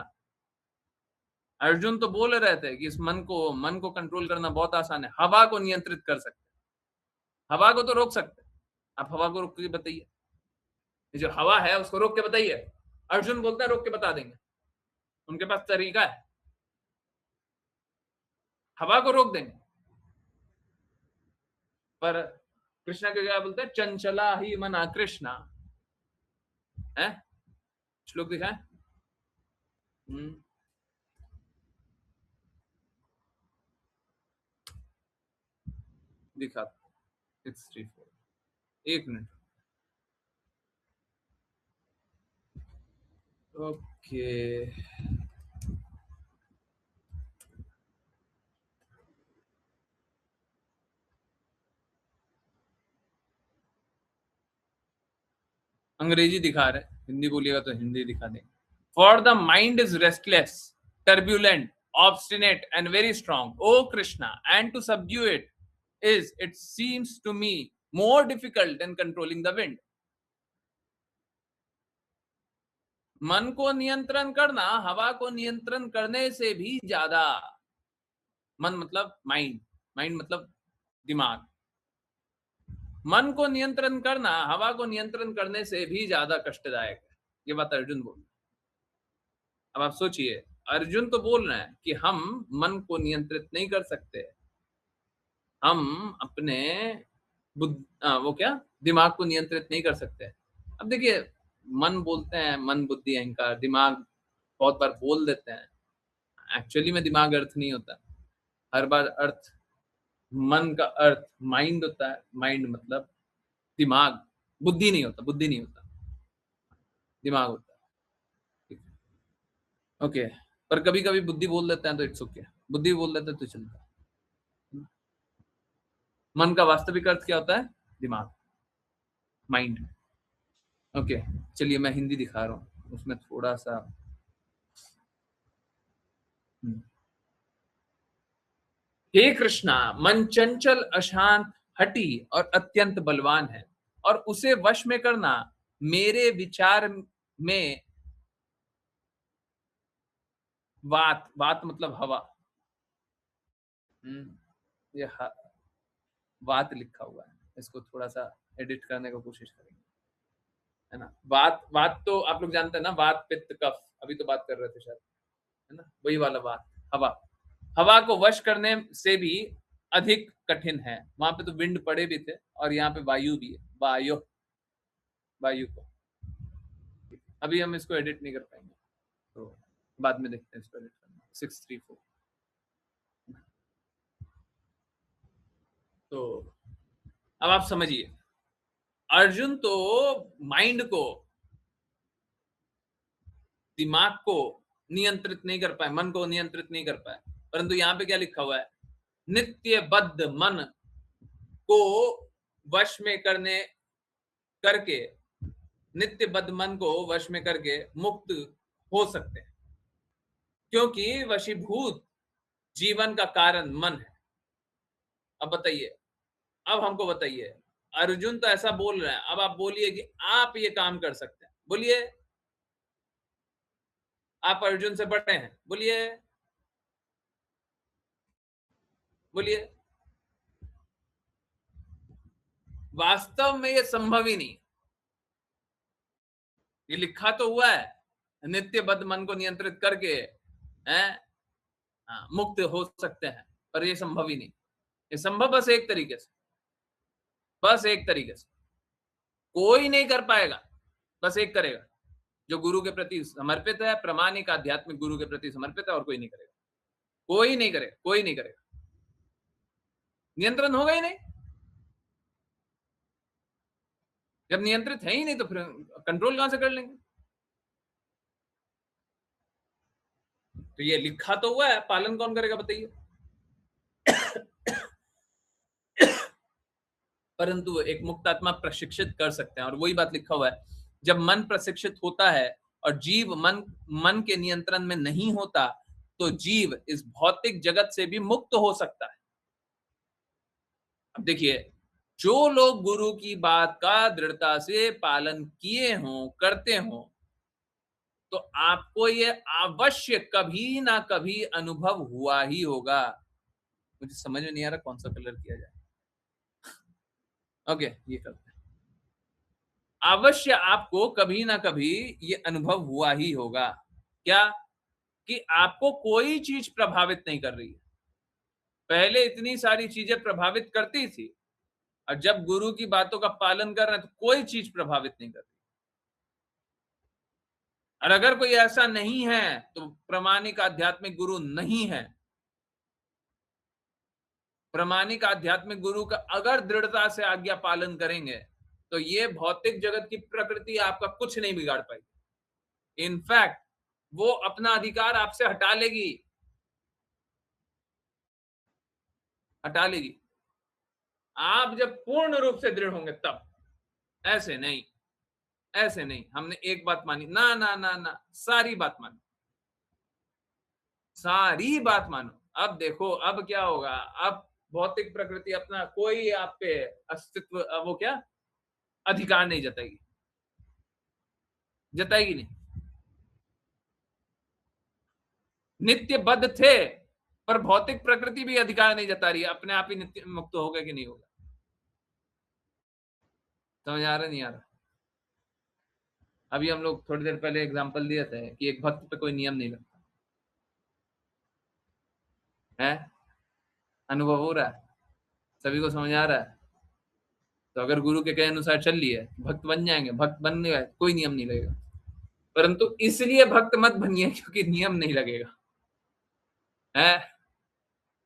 अर्जुन तो बोल रहे थे कि इस मन को कंट्रोल करना बहुत आसान है, हवा को नियंत्रित कर सकते, हवा को तो रोक सकते। आप हवा को रोक के बताइए, जो हवा है उसको रोक के बताइए। अर्जुन बोलता है रोक के बता देंगे, उनके पास तरीका है, हवा को रोक देंगे। पर कृष्णा के क्या बोलते हैं, चंचला ही मना कृष्णा है। श्लोक दिखाए। दिखा 634, एक मिनट। ओके, अंग्रेजी दिखा रहे, हिंदी बोलिएगा तो हिंदी दिखा देंगे। For the mind is restless, turbulent, obstinate and very strong, O Krishna, and to subdue it is, it seems to me, more difficult than controlling the wind. मन को नियंत्रण करना हवा को नियंत्रण करने से भी ज्यादा, मन मतलब माइंड, माइंड मतलब दिमाग, मन को नियंत्रण करना हवा को नियंत्रण करने से भी ज्यादा कष्टदायक है। ये बात अर्जुन बोल रहे। अब आप सोचिए, अर्जुन तो बोल रहे हैं कि हम मन को नियंत्रित नहीं कर सकते, हम अपने वो क्या दिमाग को नियंत्रित नहीं कर सकते। अब देखिए, मन बोलते हैं, मन बुद्धि अहंकार, दिमाग बहुत बार बोल देते हैं, एक्चुअली में दिमाग अर्थ नहीं होता। हर बार अर्थ, मन का अर्थ माइंड होता है, माइंड मतलब दिमाग, बुद्धि नहीं होता, बुद्धि नहीं होता, दिमाग होता है। ओके, पर कभी कभी बुद्धि बोल देते हैं तो इट्स ओके, बुद्धि बोल देते हैं तो चलता है। मन का वास्तविक अर्थ क्या होता है, दिमाग, माइंड। ओके, चलिए मैं हिंदी दिखा रहा हूँ, उसमें थोड़ा सा हे कृष्णा, मन चंचल, अशांत, हठी और अत्यंत बलवान है, और उसे वश में करना मेरे विचार में वात, वात मतलब हवा, ये वात लिखा हुआ है, इसको थोड़ा सा एडिट करने की कोशिश करेंगे, है ना। वात, वात तो आप लोग जानते हैं ना, वात पित्त कफ, अभी तो बात कर रहे थे शायद, है ना, वही वाला वात, हवा। हवा को वश करने से भी अधिक कठिन है। वहां पे तो विंड पड़े भी थे, और यहाँ पे वायु भी है, वायु, वायु को। अभी हम इसको एडिट नहीं कर पाएंगे, तो बाद में देखते हैं इसको एडिट करना। 634, तो अब आप समझिए, अर्जुन तो माइंड को, दिमाग को नियंत्रित नहीं कर पाए, मन को नियंत्रित नहीं कर पाए, परंतु यहाँ पे क्या लिखा हुआ है, नित्य बद्ध मन को वश में करके, नित्य बद्ध मन को वश में करके मुक्त हो सकते हैं, क्योंकि वशीभूत जीवन का कारण मन है। अब बताइए, अब हमको बताइए, अर्जुन तो ऐसा बोल रहे हैं, अब आप बोलिए कि आप ये काम कर सकते हैं, बोलिए। आप अर्जुन से बड़े हैं, बोलिए, बोलिए। वास्तव में ये संभव ही नहीं। ये लिखा तो हुआ है, नित्य बद्ध मन को नियंत्रित करके हैं, हाँ, मुक्त हो सकते हैं, पर ये संभव ही नहीं। ये संभव बस एक तरीके से, बस एक तरीके से, कोई नहीं कर पाएगा, बस एक करेगा, जो गुरु के प्रति समर्पित है, प्रामाणिक आध्यात्मिक गुरु के प्रति समर्पित है, और कोई नहीं करेगा, कोई नहीं करेगा, कोई नहीं करेगा। नियंत्रण होगा ही नहीं। जब नियंत्रित है ही नहीं तो फिर कंट्रोल कहां से कर लेंगे? तो ये लिखा तो हुआ है, पालन कौन करेगा बताइए? परंतु एक मुक्त आत्मा प्रशिक्षित कर सकते हैं, और वही बात लिखा हुआ है, जब मन प्रशिक्षित होता है और जीव मन मन के नियंत्रण में नहीं होता, तो जीव इस भौतिक जगत से भी मुक्त हो सकता है। अब देखिए, जो लोग गुरु की बात का दृढ़ता से पालन किए हों, करते हों, तो आपको ये अवश्य कभी ना कभी अनुभव हुआ ही होगा। मुझे समझ में नहीं आ रहा कौन सा कलर किया जाए। ओके, ये करते हैं। अवश्य आपको कभी ना कभी ये अनुभव हुआ ही होगा। क्या? कि आपको कोई चीज प्रभावित नहीं कर रही है। पहले इतनी सारी चीजें प्रभावित करती थी, और जब गुरु की बातों का पालन कर रहे हैं तो कोई चीज प्रभावित नहीं कर रही। और अगर कोई ऐसा नहीं है तो प्रामाणिक आध्यात्मिक गुरु नहीं है। प्रामाणिक आध्यात्मिक गुरु का अगर दृढ़ता से आज्ञा पालन करेंगे, तो ये भौतिक जगत की प्रकृति आपका कुछ नहीं बिगाड़ पाएगी। इनफैक्ट वो अपना अधिकार आपसे हटा लेगी, हटा लेगी। आप जब पूर्ण रूप से दृढ़ होंगे तब। ऐसे नहीं, ऐसे नहीं। हमने एक बात मानी, ना ना ना ना, सारी बात मानी, सारी बात मानो। अब देखो अब क्या होगा, अब भौतिक प्रकृति अपना कोई आप पे अस्तित्व, वो क्या, अधिकार नहीं जताएगी, जताएगी नहीं। नित्य बद्ध थे, पर भौतिक प्रकृति भी अधिकार नहीं जता रही है, अपने आप ही नित्य मुक्त होगा कि नहीं होगा? समझ आ रहा नहीं आ रहा? अभी हम लोग थोड़ी देर पहले एग्जांपल दिए थे कि एक भक्त पे कोई नियम नहीं लगता है। अनुभव हो रहा है? सभी को समझ आ रहा है? तो अगर गुरु के कहे अनुसार चल लिए, भक्त बन जाएंगे, भक्त बनने का कोई नियम नहीं लगेगा। परंतु इसलिए भक्त मत बनिए क्योंकि नियम नहीं लगेगा है,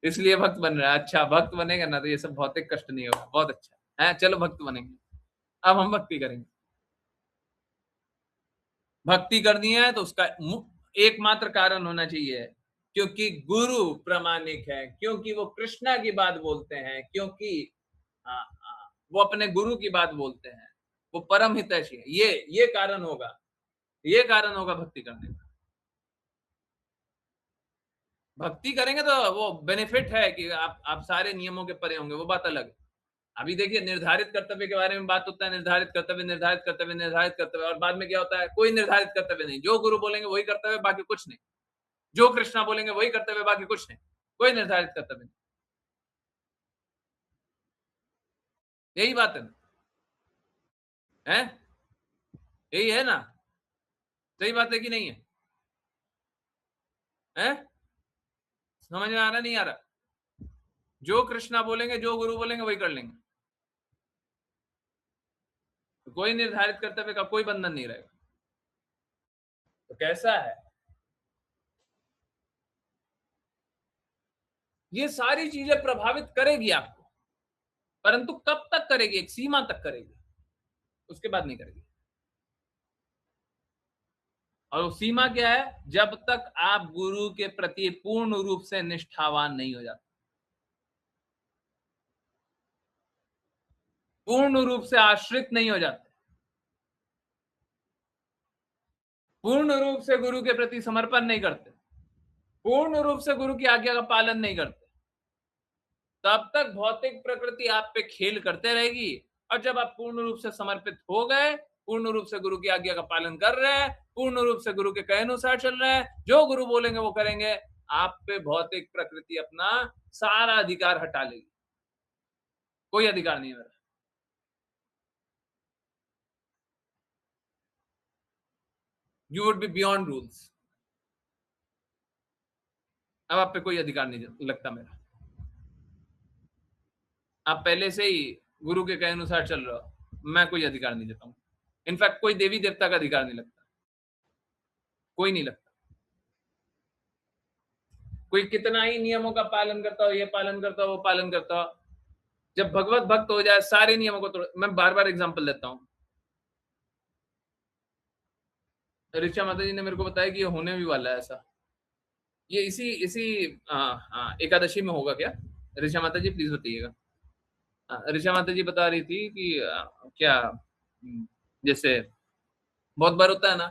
इसलिए भक्त बन रहा है। अच्छा, भक्त बनेगा ना तो ये सब भौतिक कष्ट नहीं होगा, बहुत अच्छा है। चलो भक्त बनेंगे, अब हम भक्ति करेंगे। भक्ति करनी है तो उसका एकमात्र कारण होना चाहिए, क्योंकि गुरु प्रामाणिक है, क्योंकि वो कृष्णा की बात बोलते हैं, क्योंकि हाँ, हाँ, वो अपने गुरु की बात बोलते हैं, वो परम हितैषी है। ये कारण होगा, ये कारण होगा भक्ति करने का। भक्ति करेंगे तो वो बेनिफिट है कि आप सारे नियमों के परे होंगे, वो बात अलग है। अभी देखिए, निर्धारित कर्तव्य के बारे में बात होता है, निर्धारित कर्तव्य, निर्धारित कर्तव्य, निर्धारित कर्तव्य, और बाद में क्या होता है, कोई निर्धारित कर्तव्य नहीं। जो गुरु बोलेंगे वही कर्तव्य, बाकी कुछ नहीं। जो कृष्णा बोलेंगे वही कर्तव्य, बाकी कुछ नहीं, कोई निर्धारित कर्तव्य नहीं। यही बात है ना, है? यही है ना? सही बात है कि नहीं है? है? समझ में आ रहा नहीं आ रहा? जो कृष्णा बोलेंगे, जो गुरु बोलेंगे वही कर लेंगे, तो कोई निर्धारित कर्तव्य का कोई बंधन नहीं रहेगा। तो कैसा है? ये सारी चीजें प्रभावित करेगी आपको, परंतु कब तक करेगी? एक सीमा तक करेगी, उसके बाद नहीं करेगी। और वो सीमा क्या है? जब तक आप गुरु के प्रति पूर्ण रूप से निष्ठावान नहीं हो जाते, पूर्ण रूप से आश्रित नहीं हो जाते, पूर्ण रूप से गुरु के प्रति समर्पण नहीं करते, पूर्ण रूप से गुरु की आज्ञा का पालन नहीं करते, तब तक भौतिक प्रकृति आप पे खेल करते रहेगी, और जब आप पूर्ण रूप से समर्पित हो गए, पूर्ण रूप से गुरु की आज्ञा का पालन कर रहे हैं, पूर्ण रूप से गुरु के कहे अनुसार चल रहे हैं, जो गुरु बोलेंगे वो करेंगे, आप पे भौतिक प्रकृति अपना सारा अधिकार हटा लेगी। कोई अधिकार नहीं है मेरा। You would be beyond rules. अब आप पे कोई अधिकार नहीं लगता मेरा। आप पहले से ही गुरु के कहे अनुसार चल रहे हो, मैं कोई अधिकार नहीं देता हूँ। इनफैक्ट कोई देवी देवता का अधिकार नहीं लगता, कोई नहीं लगता। कोई कितना ही नियमों का पालन करता हो, ये पालन करता हो, वो पालन करता हो, जब भगवत भक्त हो जाए सारे नियमों को तोड़। मैं बार बार एग्जाम्पल देता हूँ। ऋचा माता जी ने मेरे को बताया कि ये होने भी वाला है ऐसा। ये इसी इसी एकादशी में होगा क्या? ऋचा माता जी प्लीज बताइएगा। ऋचा माता जी बता रही थी कि क्या जैसे बहुत बार होता है ना,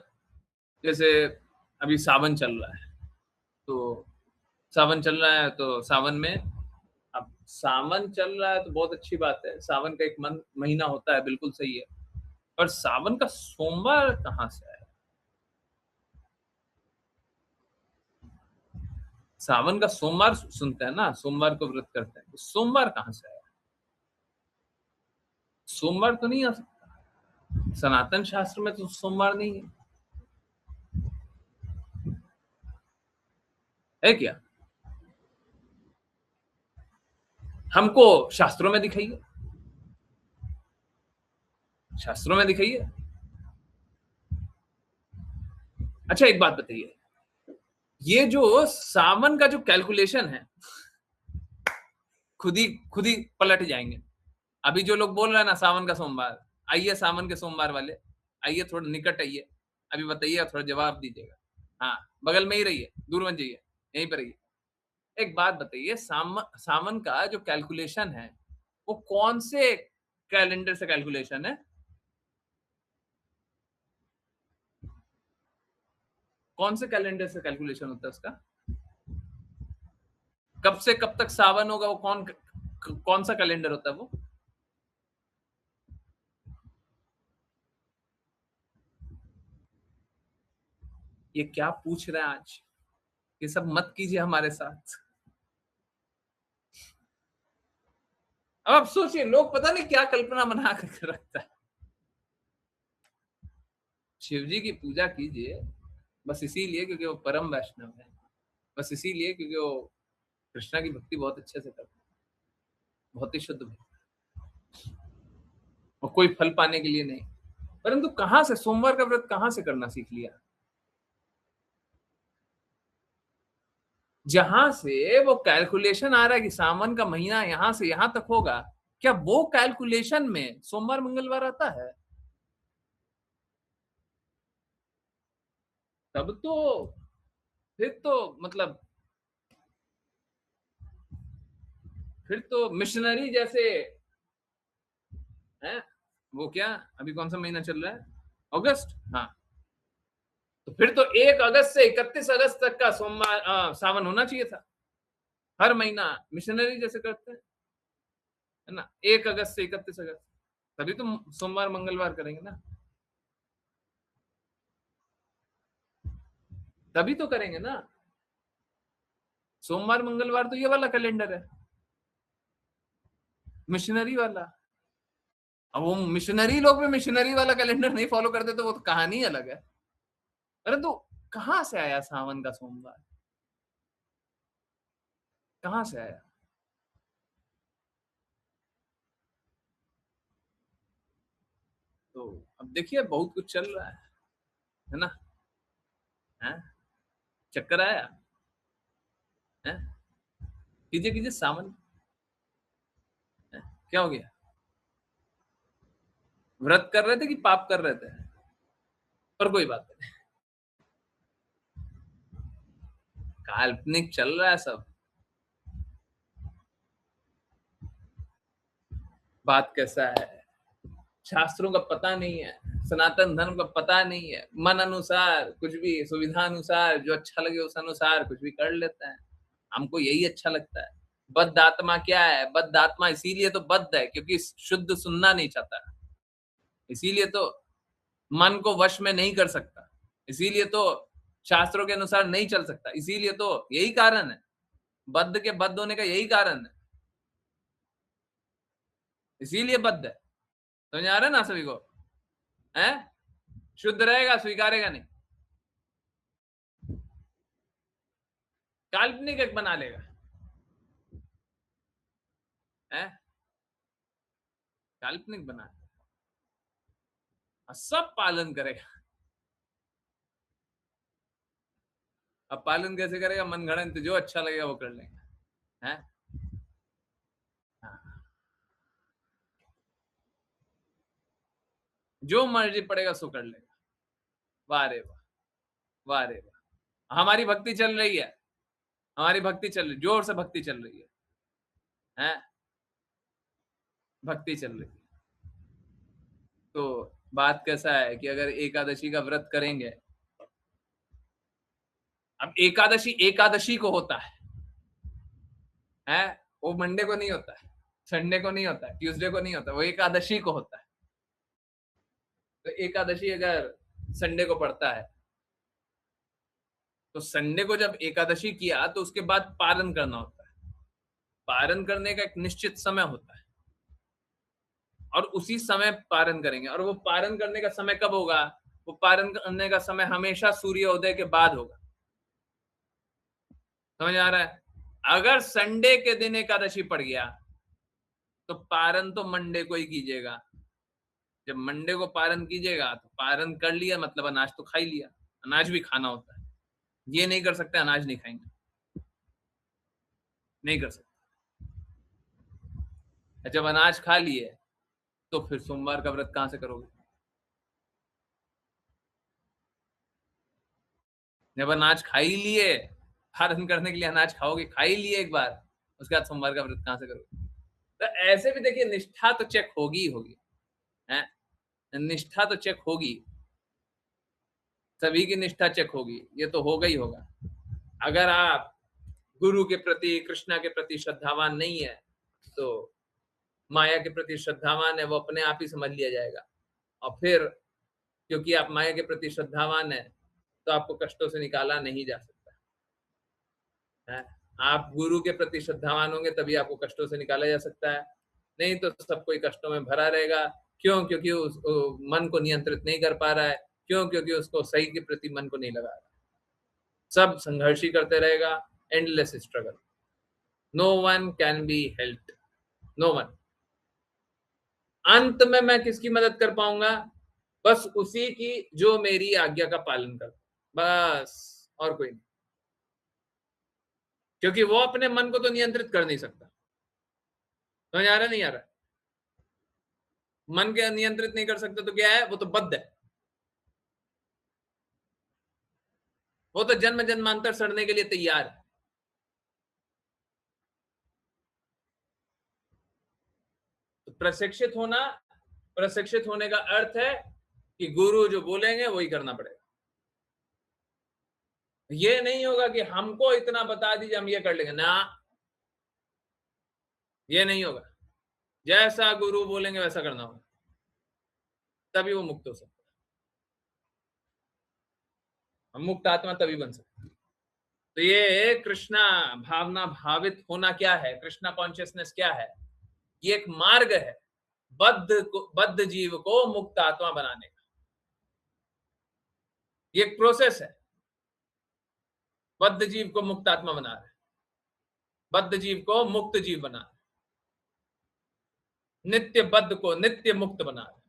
जैसे अभी सावन चल रहा है, तो सावन चल रहा है तो सावन में, अब सावन चल रहा है तो बहुत अच्छी बात है, सावन का एक महीना होता है, बिल्कुल सही है, पर सावन का सोमवार कहाँ से आया? सावन का सोमवार सुनते हैं ना, सोमवार को व्रत करते हैं, तो सोमवार कहाँ से आया? सोमवार तो नहीं आ सकता, सनातन शास्त्र में तो सोमवार नहीं है क्या? हमको शास्त्रों में दिखाइए, शास्त्रों में दिखाइए। अच्छा एक बात बताइए, ये जो सावन का जो कैलकुलेशन है, खुद ही पलट जाएंगे। अभी जो लोग बोल रहे हैं ना सावन का सोमवार, आइए सावन के सोमवार वाले, आइए थोड़ा निकट आइए, अभी बताइए, थोड़ा जवाब दीजिएगा। हाँ, बगल में ही रहिए, दूर मत जाइए, यहीं पर रहिए। एक बात बताइए, सावन का जो कैलकुलेशन है वो कौन से कैलेंडर से कैलकुलेशन है? कौन से कैलेंडर से कैलकुलेशन होता है उसका? कब से कब तक सावन होगा, वो कौन सा कैलेंडर होता है वो? ये क्या पूछ रहे हैं आज? ये सब मत कीजिए हमारे साथ। अब आप सोचिए, लोग पता नहीं क्या कल्पना बना कर रखता है। शिव जी की पूजा कीजिए बस इसीलिए क्योंकि वो परम वैष्णव है, बस इसीलिए क्योंकि वो कृष्णा की भक्ति बहुत अच्छे से करते हैं, बहुत ही शुद्ध भक्ति, और कोई फल पाने के लिए नहीं। परंतु कहां से सोमवार का व्रत कहां से करना सीख लिया? जहां से वो कैलकुलेशन आ रहा है कि सावन का महीना यहां से यहां तक होगा, क्या वो कैलकुलेशन में सोमवार मंगलवार आता है? तब तो फिर तो मतलब फिर तो मिशनरी जैसे है। वो क्या, अभी कौन सा महीना चल रहा है? अगस्त। हाँ, तो फिर तो 1 अगस्त से 31 अगस्त तक का सोमवार सावन होना चाहिए था, हर महीना मिशनरी जैसे करते हैं, है ना? 1 अगस्त से 31 अगस्त, तभी तो सोमवार मंगलवार करेंगे ना, तभी तो करेंगे ना। सोमवार मंगलवार तो ये वाला कैलेंडर है, मिशनरी वाला। अब वो मिशनरी लोग भी मिशनरी वाला कैलेंडर नहीं फॉलो करते तो वो तो कहानी अलग है। परंतु कहां से आया सावन का सोमवार? कहां से आया? तो अब देखिए बहुत कुछ चल रहा है ना? है? चक्कर आया है? कीजिए कीजिए सावन है? क्या हो गया? व्रत कर रहे थे कि पाप कर रहे थे? पर कोई बात नहीं, काल्पनिक चल रहा है सब। बात कैसा है, शास्त्रों का पता नहीं है, सनातन धर्म का पता नहीं है, मन अनुसार कुछ भी, सुविधा अनुसार जो अच्छा लगे उस अनुसार कुछ भी कर लेते हैं। हमको यही अच्छा लगता है, बद्ध आत्मा क्या है? बद्ध आत्मा इसीलिए तो बद्ध है क्योंकि शुद्ध सुनना नहीं चाहता, इसीलिए तो मन को वश में नहीं कर सकता, इसीलिए तो शास्त्रों के अनुसार नहीं चल सकता, इसीलिए तो यही कारण है, बद्ध के बद्ध होने का यही कारण है, इसीलिए बद्ध है। समझ आ रहा है ना सभी को? है शुद्ध रहेगा, स्वीकारेगा नहीं, काल्पनिक एक बना लेगा, है काल्पनिक बना, सब पालन करेगा। अब पालन कैसे करेगा? मन गणन, जो अच्छा लगेगा वो कर लेंगे, है हाँ। जो मर्जी पड़ेगा सो कर लेगा। वाह रे वाह, वाह रे वाह, हमारी भक्ति चल रही है, हमारी भक्ति चल रही, जोर से भक्ति चल रही है, भक्ति चल रही है। तो बात कैसा है कि अगर एकादशी का व्रत करेंगे, अब एकादशी एकादशी को होता है, वो मंडे को नहीं होता है, संडे को नहीं होता है, ट्यूसडे को नहीं होता, वो एकादशी को होता है। तो एकादशी अगर संडे को पड़ता है, तो संडे को जब एकादशी किया तो उसके बाद पारण करना होता है, पारण करने का एक निश्चित समय होता है और उसी समय पारण करेंगे। और वो पारण करने का समय कब होगा? वो पारण करने का समय हमेशा सूर्योदय के बाद होगा। समझ आ रहा है? अगर संडे के दिन एकादशी पड़ गया तो पारण तो मंडे को ही कीजिएगा। जब मंडे को पारण कीजिएगा तो पारण कर लिया मतलब अनाज तो खा ही लिया, अनाज भी खाना होता है, ये नहीं कर सकते अनाज नहीं खाएंगे, नहीं कर सकते। जब अनाज खा लिए तो फिर सोमवार का व्रत कहां से करोगे? जब अनाज खा ही लिए, पारण करने के लिए अनाज खाओगे, खा ही लिए एक बार, उसके बाद सोमवार का व्रत कहां से करोगे? तो ऐसे भी देखिए निष्ठा तो चेक होगी ही होगी, है निष्ठा तो चेक होगी, सभी की निष्ठा चेक होगी, ये तो होगा ही होगा। अगर आप गुरु के प्रति, कृष्णा के प्रति श्रद्धावान नहीं है तो माया के प्रति श्रद्धावान है, वो अपने आप ही समझ लिया जाएगा। और फिर क्योंकि आप माया के प्रति श्रद्धावान है तो आपको कष्टों से निकाला नहीं जा सकता है। आप गुरु के प्रति श्रद्धावान होंगे तभी आपको कष्टों से निकाला जा सकता है, नहीं तो सब कोई कष्टों में भरा रहेगा। क्यों? क्योंकि उस मन को नियंत्रित नहीं कर पा रहा है। क्यों? क्योंकि उसको सही के प्रति मन को नहीं लगा रहा। सब संघर्ष ही करते रहेगा, endless struggle, no one can be helped, no one. अंत में मैं किसकी मदद कर पाऊंगा? बस उसी की जो मेरी आज्ञा का पालन कर, बस, और कोई नहीं। क्योंकि वो अपने मन को तो नियंत्रित कर नहीं सकता। समझ आ रहा नहीं आ रहा? मन के नियंत्रित नहीं कर सकते तो क्या है? वो तो बद्ध है, वो तो जन्म जन्मांतर सड़ने के लिए तैयार है। तो प्रशिक्षित होना, प्रशिक्षित होने का अर्थ है कि गुरु जो बोलेंगे वही करना पड़ेगा। ये नहीं होगा कि हमको इतना बता दीजिए हम ये कर लेंगे ना, ये नहीं होगा। जैसा गुरु बोलेंगे वैसा करना होगा, तभी वो मुक्त हो सकता है। हम मुक्त आत्मा तभी बन सकते हैं। तो ये कृष्णा भावना भावित होना क्या है, कृष्णा कॉन्शियसनेस क्या है? ये एक मार्ग है बद्ध जीव को मुक्त आत्मा बनाने का। ये एक प्रोसेस है, बद्ध जीव को मुक्त आत्मा बना रहा है, बद्ध जीव को मुक्त जीव बना रहा है, नित्य बद्ध को नित्य मुक्त बना रहा है।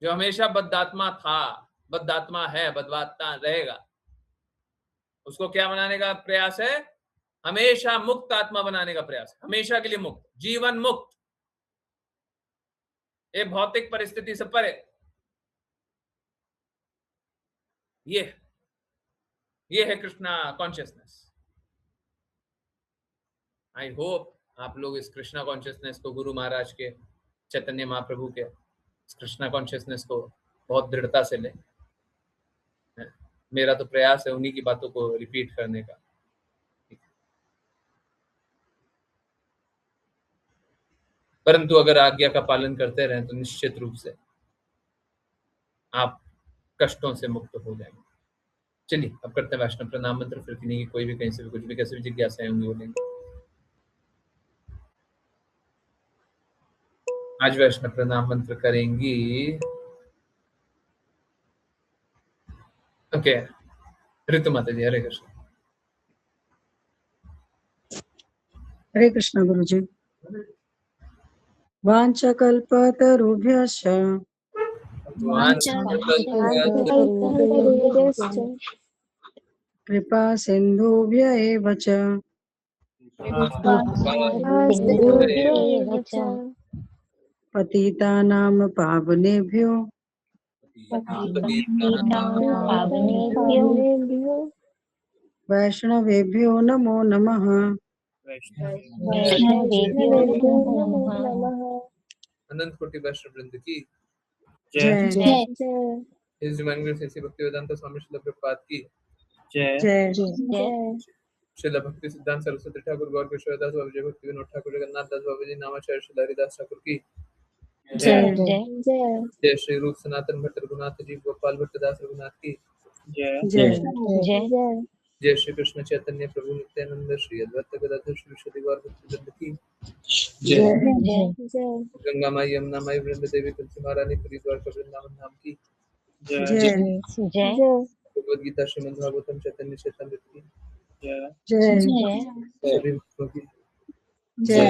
जो हमेशा बद्धात्मा था, बद्धात्मा है, बद्धात्मा रहेगा, उसको क्या बनाने का प्रयास है? हमेशा मुक्त आत्मा बनाने का प्रयास है, हमेशा के लिए मुक्त, जीवन मुक्त, ये भौतिक परिस्थिति से परे। ये है कृष्णा कॉन्शियसनेस। आई होप आप लोग इस कृष्णा कॉन्शियसनेस को, गुरु महाराज के, चैतन्य महाप्रभु के कृष्णा कॉन्शियसनेस को बहुत दृढ़ता से लें। मेरा तो प्रयास है उन्हीं की बातों को रिपीट करने का। परंतु अगर आज्ञा का पालन करते रहें तो निश्चित रूप से आप कष्टों से मुक्त हो जाएंगे। चलिए अब करते हैं वैष्णव प्रणाम मंत्र, फिर किन्हीं की कोई भी कहीं से भी कुछ भी कैसे भी जिज्ञासाएं होंगी बोलेंगे। आज वैष्णव प्रणाम मंत्र करेंगी। ओके, ऋतु माता जी, हरे कृष्ण। हरे कृष्ण गुरुजी। वाञ्छकल्पतरुभ्यश्च कृपा सिन्धुभ्य एव च पतितानां पावनेभ्यो वैष्णवेभ्यो नमो नमः। अनंत कोटि वैष्णव वृंद की जय इस डिवाइन ग्रेस ऐसी भक्ति वेदांत स्वामी श्रील प्रभुपाद की जय। श्रील भक्ति सिद्धांत सरस्वती ठाकुर गौर किशोरदास बाबा जी भक्ति विनोद ठाकुर जगन्नाथ दास बाबा जी नामाचार्य श्री हरिदास ठाकुर की जय जय श्री रूप सनातन भट्ट रघुनाथ जी गोपाल भट्ट दास रघुनाथ की जय जय श्री कृष्ण चैतन्य प्रभु नित्यानंद श्री अद्वैत गदाधर श्री विशुद्धि गौर भक्ति वृंद की जय गंगा माई यमुना माई वृंद देवी तुलसी महारानी हरिद्वार का वृंदावन धाम की जय भगवद गीता श्रीमद् भागवतम चैतन्य चैतन्य की जय सभी भक्तों की जय।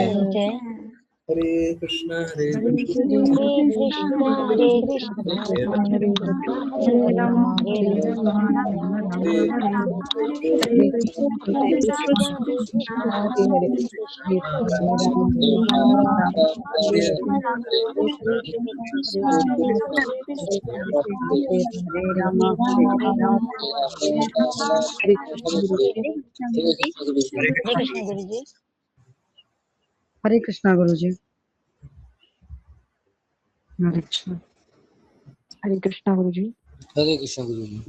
हरे कृष्णा हरे हरे कृष्णा गुरुजी। हरे कृष्णा। हरे कृष्णा गुरुजी। हरे कृष्ण गुरुजी।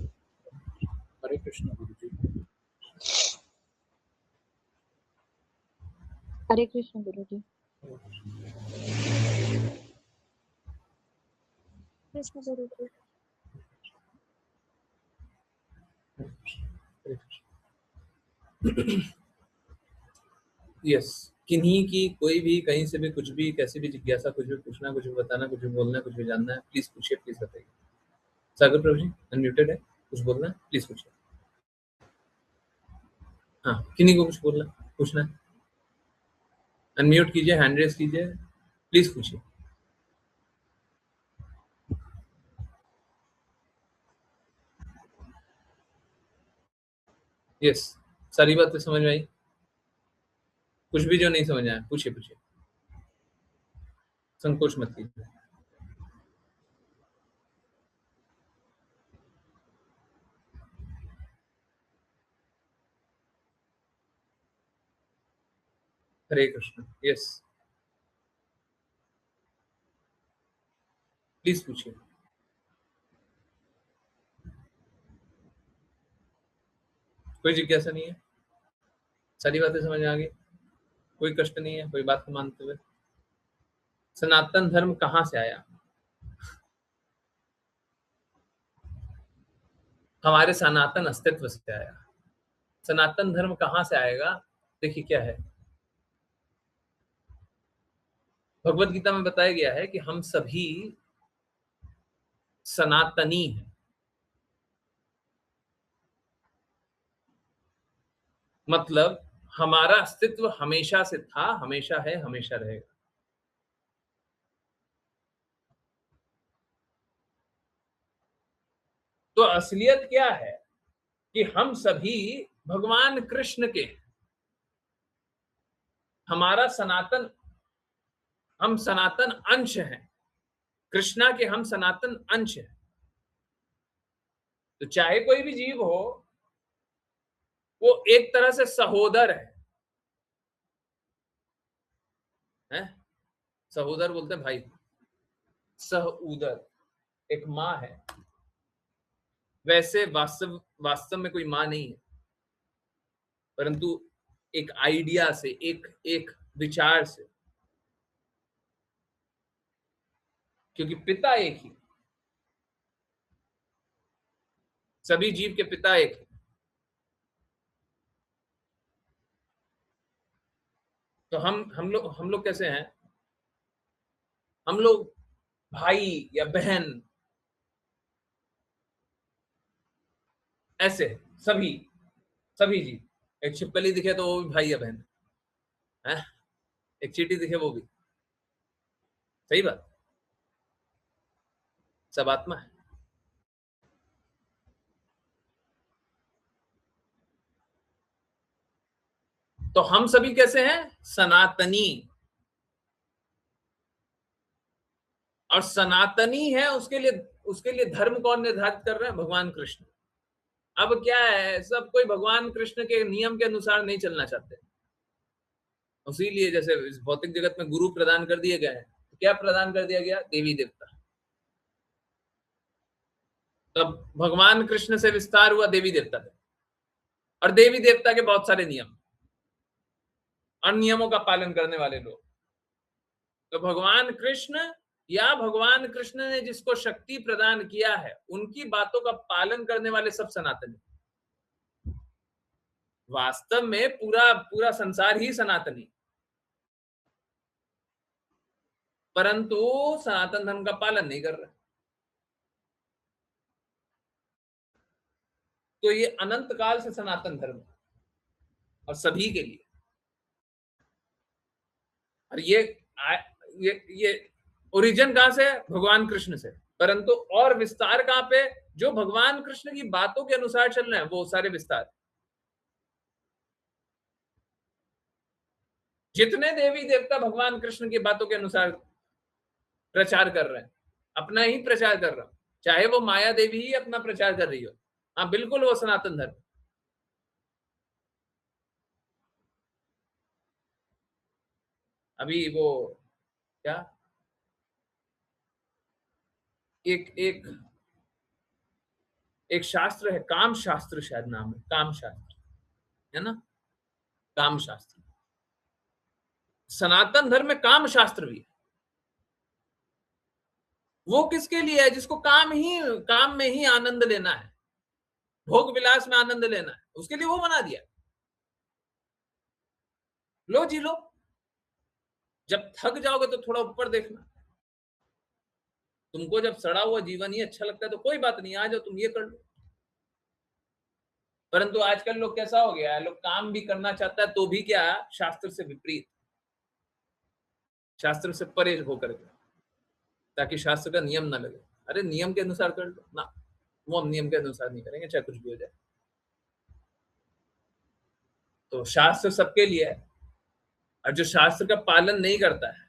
हरे कृष्ण गुरु जी। हरे कृष्ण गुरुजी। कृष्ण गुरुजी। यस, किन्हीं की कोई भी कहीं से भी कुछ भी कैसी भी जिज्ञासा, कुछ भी पूछना, कुछ भी बताना, कुछ भी बोलना, कुछ भी जानना है, प्लीज पूछिए, प्लीज बताइए। सागर प्रभु जी अनम्यूटेड है, कुछ बोलना है प्लीज पूछिए। हाँ, किन्हीं को कुछ बोलना पूछना है, अनम्यूट कीजिए, हैंड रेज कीजिए, प्लीज पूछिए। यस, सारी बातें समझ में आई? कुछ भी जो नहीं समझ आया पूछिए पूछिए, संकोच मत कीजिए। हरे कृष्ण। यस, प्लीज पूछिए। कोई जिज्ञासा नहीं है, सारी बातें समझ में आ गई, कोई कष्ट नहीं है, कोई बात को मानते हुए। सनातन धर्म कहाँ से आया? हमारे सनातन अस्तित्व से आया। सनातन धर्म कहाँ से आएगा? देखिए क्या है, भगवत गीता में बताया गया है कि हम सभी सनातनी हैं। मतलब हमारा अस्तित्व हमेशा से था, हमेशा है, हमेशा रहेगा। तो असलियत क्या है कि हम सभी भगवान कृष्ण के, हमारा सनातन, हम सनातन अंश हैं, कृष्णा के हम सनातन अंश हैं। तो चाहे कोई भी जीव हो, वो एक तरह से सहोदर है? सहोदर बोलते हैं भाई, सह उदर, एक माँ है। वैसे वास्तव में कोई माँ नहीं है, परंतु एक आइडिया से, एक विचार से क्योंकि पिता एक ही, सभी जीव के पिता एक ही। तो हम लोग कैसे हैं? हम लोग भाई या बहन ऐसे, सभी सभी जीव। एक छिपकली दिखे तो वो भी भाई या बहन है, एक चींटी दिखे वो भी। सही बात, सब आत्मा है। तो हम सभी कैसे हैं? सनातनी। और सनातनी है, उसके लिए धर्म कौन निर्धारित कर रहे हैं? भगवान कृष्ण। अब क्या है, सब कोई भगवान कृष्ण के नियम के अनुसार नहीं चलना चाहते, इसीलिए जैसे इस भौतिक जगत में गुरु प्रदान कर दिए गए हैं, तो क्या प्रदान कर दिया गया? देवी देवता। तब भगवान कृष्ण से विस्तार हुआ देवी देवता का, और देवी देवता के बहुत सारे नियम और नियमों का पालन करने वाले लोग। तो भगवान कृष्ण या भगवान कृष्ण ने जिसको शक्ति प्रदान किया है, उनकी बातों का पालन करने वाले सब सनातनी। वास्तव में पूरा पूरा संसार ही सनातनी, परंतु सनातन धर्म का पालन नहीं कर रहा। तो ये अनंत काल से सनातन धर्म है और सभी के लिए। और ये ओरिजिन कहां से है? भगवान कृष्ण से। परंतु और विस्तार कहां पे? जो भगवान कृष्ण की बातों के अनुसार चल रहे हैं वो सारे विस्तार। जितने देवी देवता भगवान कृष्ण की बातों के अनुसार प्रचार कर रहे हैं, अपना ही प्रचार कर रहे हो, चाहे वो माया देवी ही अपना प्रचार कर रही हो, हाँ बिल्कुल वो सनातन धर्म। अभी वो क्या, एक शास्त्र है, काम शास्त्र शायद नाम है, काम शास्त्र है ना, काम शास्त्र। सनातन धर्म में काम शास्त्र भी है। वो किसके लिए है? जिसको काम में ही आनंद लेना है, भोग विलास में आनंद लेना है, उसके लिए वो बना दिया। लो जी लो, जब थक जाओगे तो थोड़ा ऊपर देखना। तुमको जब सड़ा हुआ जीवन ही अच्छा लगता है तो कोई बात नहीं, आ जाओ तुम ये कर लो। परंतु आजकल लोग कैसा हो गया है, लोग काम भी करना चाहता है तो भी क्या, शास्त्र से विपरीत, शास्त्र से परे होकर के, ताकि शास्त्र का नियम ना लगे। अरे नियम के अनुसार कर लो ना, वो हम नियम के अनुसार नहीं करेंगे चाहे कुछ भी हो जाए। तो शास्त्र सबके लिए है, और जो शास्त्र का पालन नहीं करता है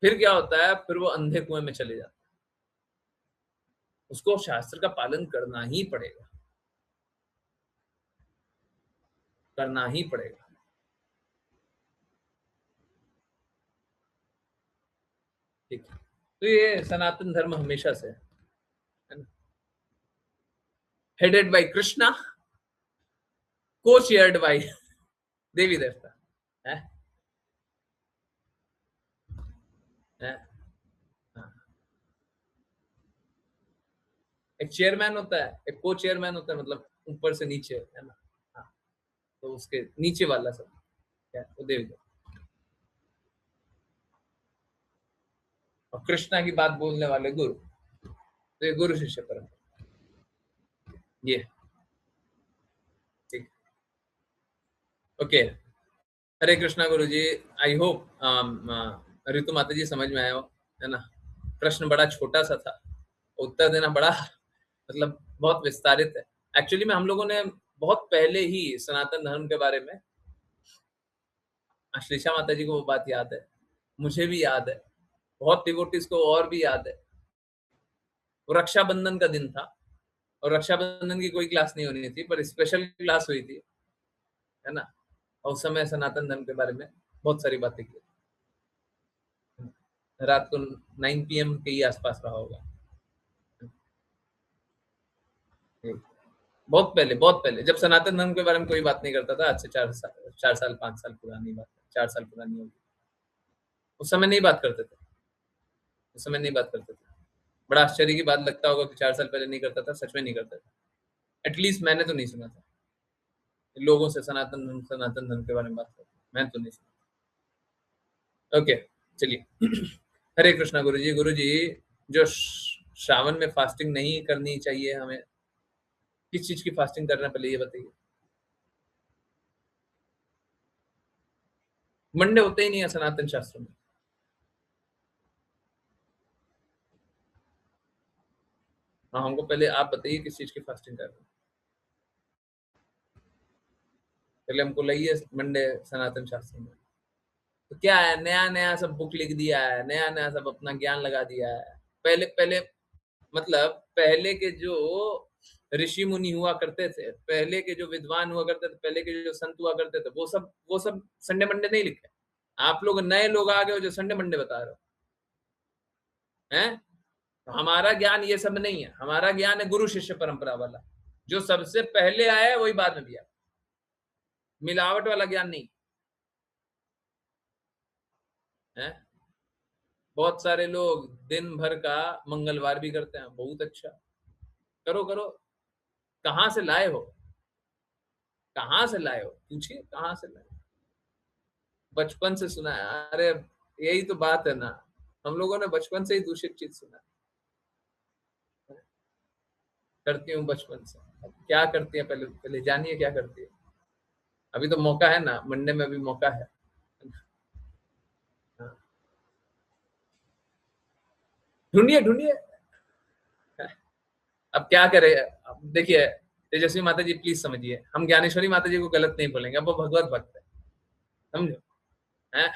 फिर क्या होता है? फिर वो अंधे कुएं में चले जाता है। उसको शास्त्र का पालन करना ही पड़ेगा, करना ही पड़ेगा। ठीक है, तो ये सनातन धर्म हमेशा से है ना, हेडेड बाय कृष्णा, को चेयर्ड बाय देवी देवता है, है? हाँ। एक चेयरमैन होता है, एक को चेयरमैन होता है, मतलब ऊपर से नीचे है ना। हाँ, तो उसके नीचे वाला सब क्या है? वो देवी देवता। और कृष्णा की बात बोलने वाले गुरु, तो ये गुरु शिष्य परंपरा ये। ठीक, okay. Hare Krishna Guru ji. I hope ऋतु माता जी समझ में आया हो, है ना। प्रश्न बड़ा छोटा सा था, उत्तर देना बड़ा मतलब बहुत विस्तारित है। एक्चुअली में हम लोगों ने बहुत पहले ही सनातन धर्म के बारे में, अश्लेषा माता जी को वो बात याद है, मुझे भी याद है, बहुत डिवोटीज को और भी याद है। वो रक्षाबंधन का दिन था और रक्षाबंधन की कोई क्लास नहीं होनी थी, पर स्पेशल क्लास हुई थी, है ना। और उस समय सनातन धर्म के बारे में बहुत सारी बातें की, रात को 9 PM के ही आसपास रहा होगा। बहुत पहले जब सनातन धर्म के बारे में कोई बात नहीं करता था, आज से 4 साल 5 साल पुरानी बात है, 4 साल पुरानी होगी। उस समय नहीं बात करते थे, उस समय नहीं बात करते थे। बड़ा आश्चर्य की बात लगता होगा कि 4 साल पहले नहीं करता था, सच में नहीं करता था। एटलीस्ट मैंने तो नहीं सुना था लोगों से सनातन धर्म के बारे में बात करते, मैंने तो नहीं सुना। ओके, चलिए। हरे कृष्णा गुरु जी, जो श्रावण में फास्टिंग नहीं करनी चाहिए हमें, किस चीज की फास्टिंग करना पहले ये बताइए। मंडे होते ही नहीं है सनातन शास्त्रों में। हाँ, हमको पहले आप बताइए किस चीज की फास्टिंग कर रहे हैं। पहले हमको लाइए मंडे सनातन शास्त्र में। तो क्या है, नया नया सब बुक लिख दिया है, नया नया सब अपना ज्ञान लगा दिया है। पहले पहले मतलब पहले के जो ऋषि मुनि हुआ करते थे, पहले के जो विद्वान हुआ करते थे, पहले के जो संत हुआ करते थे, वो सब संडे मंडे नहीं लिखे। आप लोग नए लोग आ गए हो जो संडे मंडे बता रहे हो हैं। तो हमारा ज्ञान ये सब नहीं है, हमारा ज्ञान है गुरु शिष्य परंपरा वाला। जो सबसे पहले आया है वही बाद में भी आया, मिलावट वाला ज्ञान नहीं है। बहुत सारे लोग दिन भर का मंगलवार भी करते हैं, बहुत अच्छा, करो करो। कहां से लाए हो, कहां से लाए हो, पूछिए कहां से लाए हो? बचपन से सुना है। अरे यही तो बात है ना, हम लोगों ने बचपन से ही दूषित चीज सुना है। करती हूँ बचपन से। अब क्या करती है पहले पहले जानिए क्या करती है। अभी तो मौका है ना, मंडे में भी मौका है। हाँ। ढूंढिए ढूंढिए। अब क्या करे, अब देखिए तेजस्वी माता जी प्लीज समझिए, हम ज्ञानेश्वरी माता जी को गलत नहीं बोलेंगे, अब वो भगवत भक्त है, समझो हैं?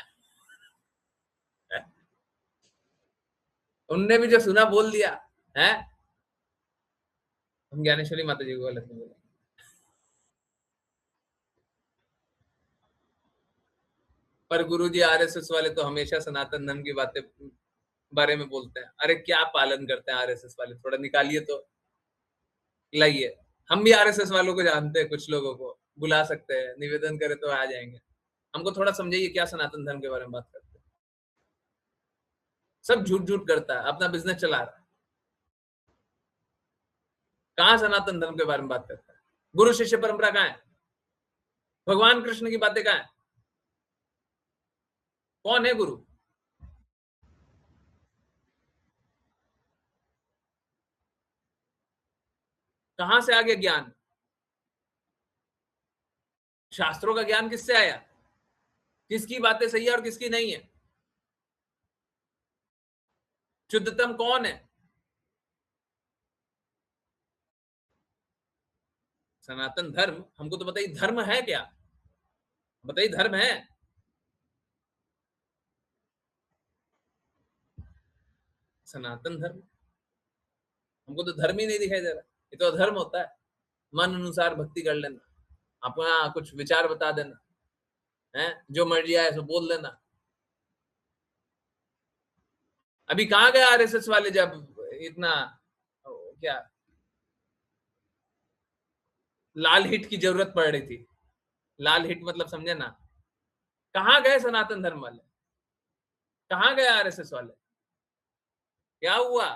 उनने भी जो सुना बोल दिया है। हम ज्ञानेश्वरी माता जी को गलत नहीं बोलेंगे। पर गुरुजी आरएसएस वाले तो हमेशा सनातन धर्म की बातें बारे में बोलते हैं। अरे क्या पालन करते हैं आरएसएस वाले, थोड़ा निकालिए तो लाइए। हम भी आरएसएस वालों को जानते हैं, कुछ लोगों को बुला सकते हैं, निवेदन करे तो आ जाएंगे। हमको थोड़ा समझाइए क्या सनातन धर्म के बारे में बात करते हैं। सब झूठ झूठ करता है, अपना बिजनेस चला रहा है। कहां सनातन धर्म के बारे में बात करता है? गुरु शिष्य परंपरा कहां है? भगवान कृष्ण की बातें कहां है? कौन है गुरु? कहां से आ गया ज्ञान? शास्त्रों का ज्ञान किससे आया? किसकी बातें सही है और किसकी नहीं है? शुद्धतम कौन है? सनातन धर्म। हमको तो बताइए धर्म है क्या, बताइए धर्म है? सनातन धर्म हमको तो धर्म ही नहीं दिखाई दे रहा। ये तो अधर्म होता है। मन अनुसार भक्ति कर लेना, अपना कुछ विचार बता देना है, जो मर्जी आए सो बोल देना। अभी कहां गए आरएसएस वाले जब इतना क्या लाल हिट की जरूरत पड़ रही थी? लाल हिट मतलब समझे ना? कहां गए सनातन धर्म वाले, कहां गए आरएसएस वाले? क्या हुआ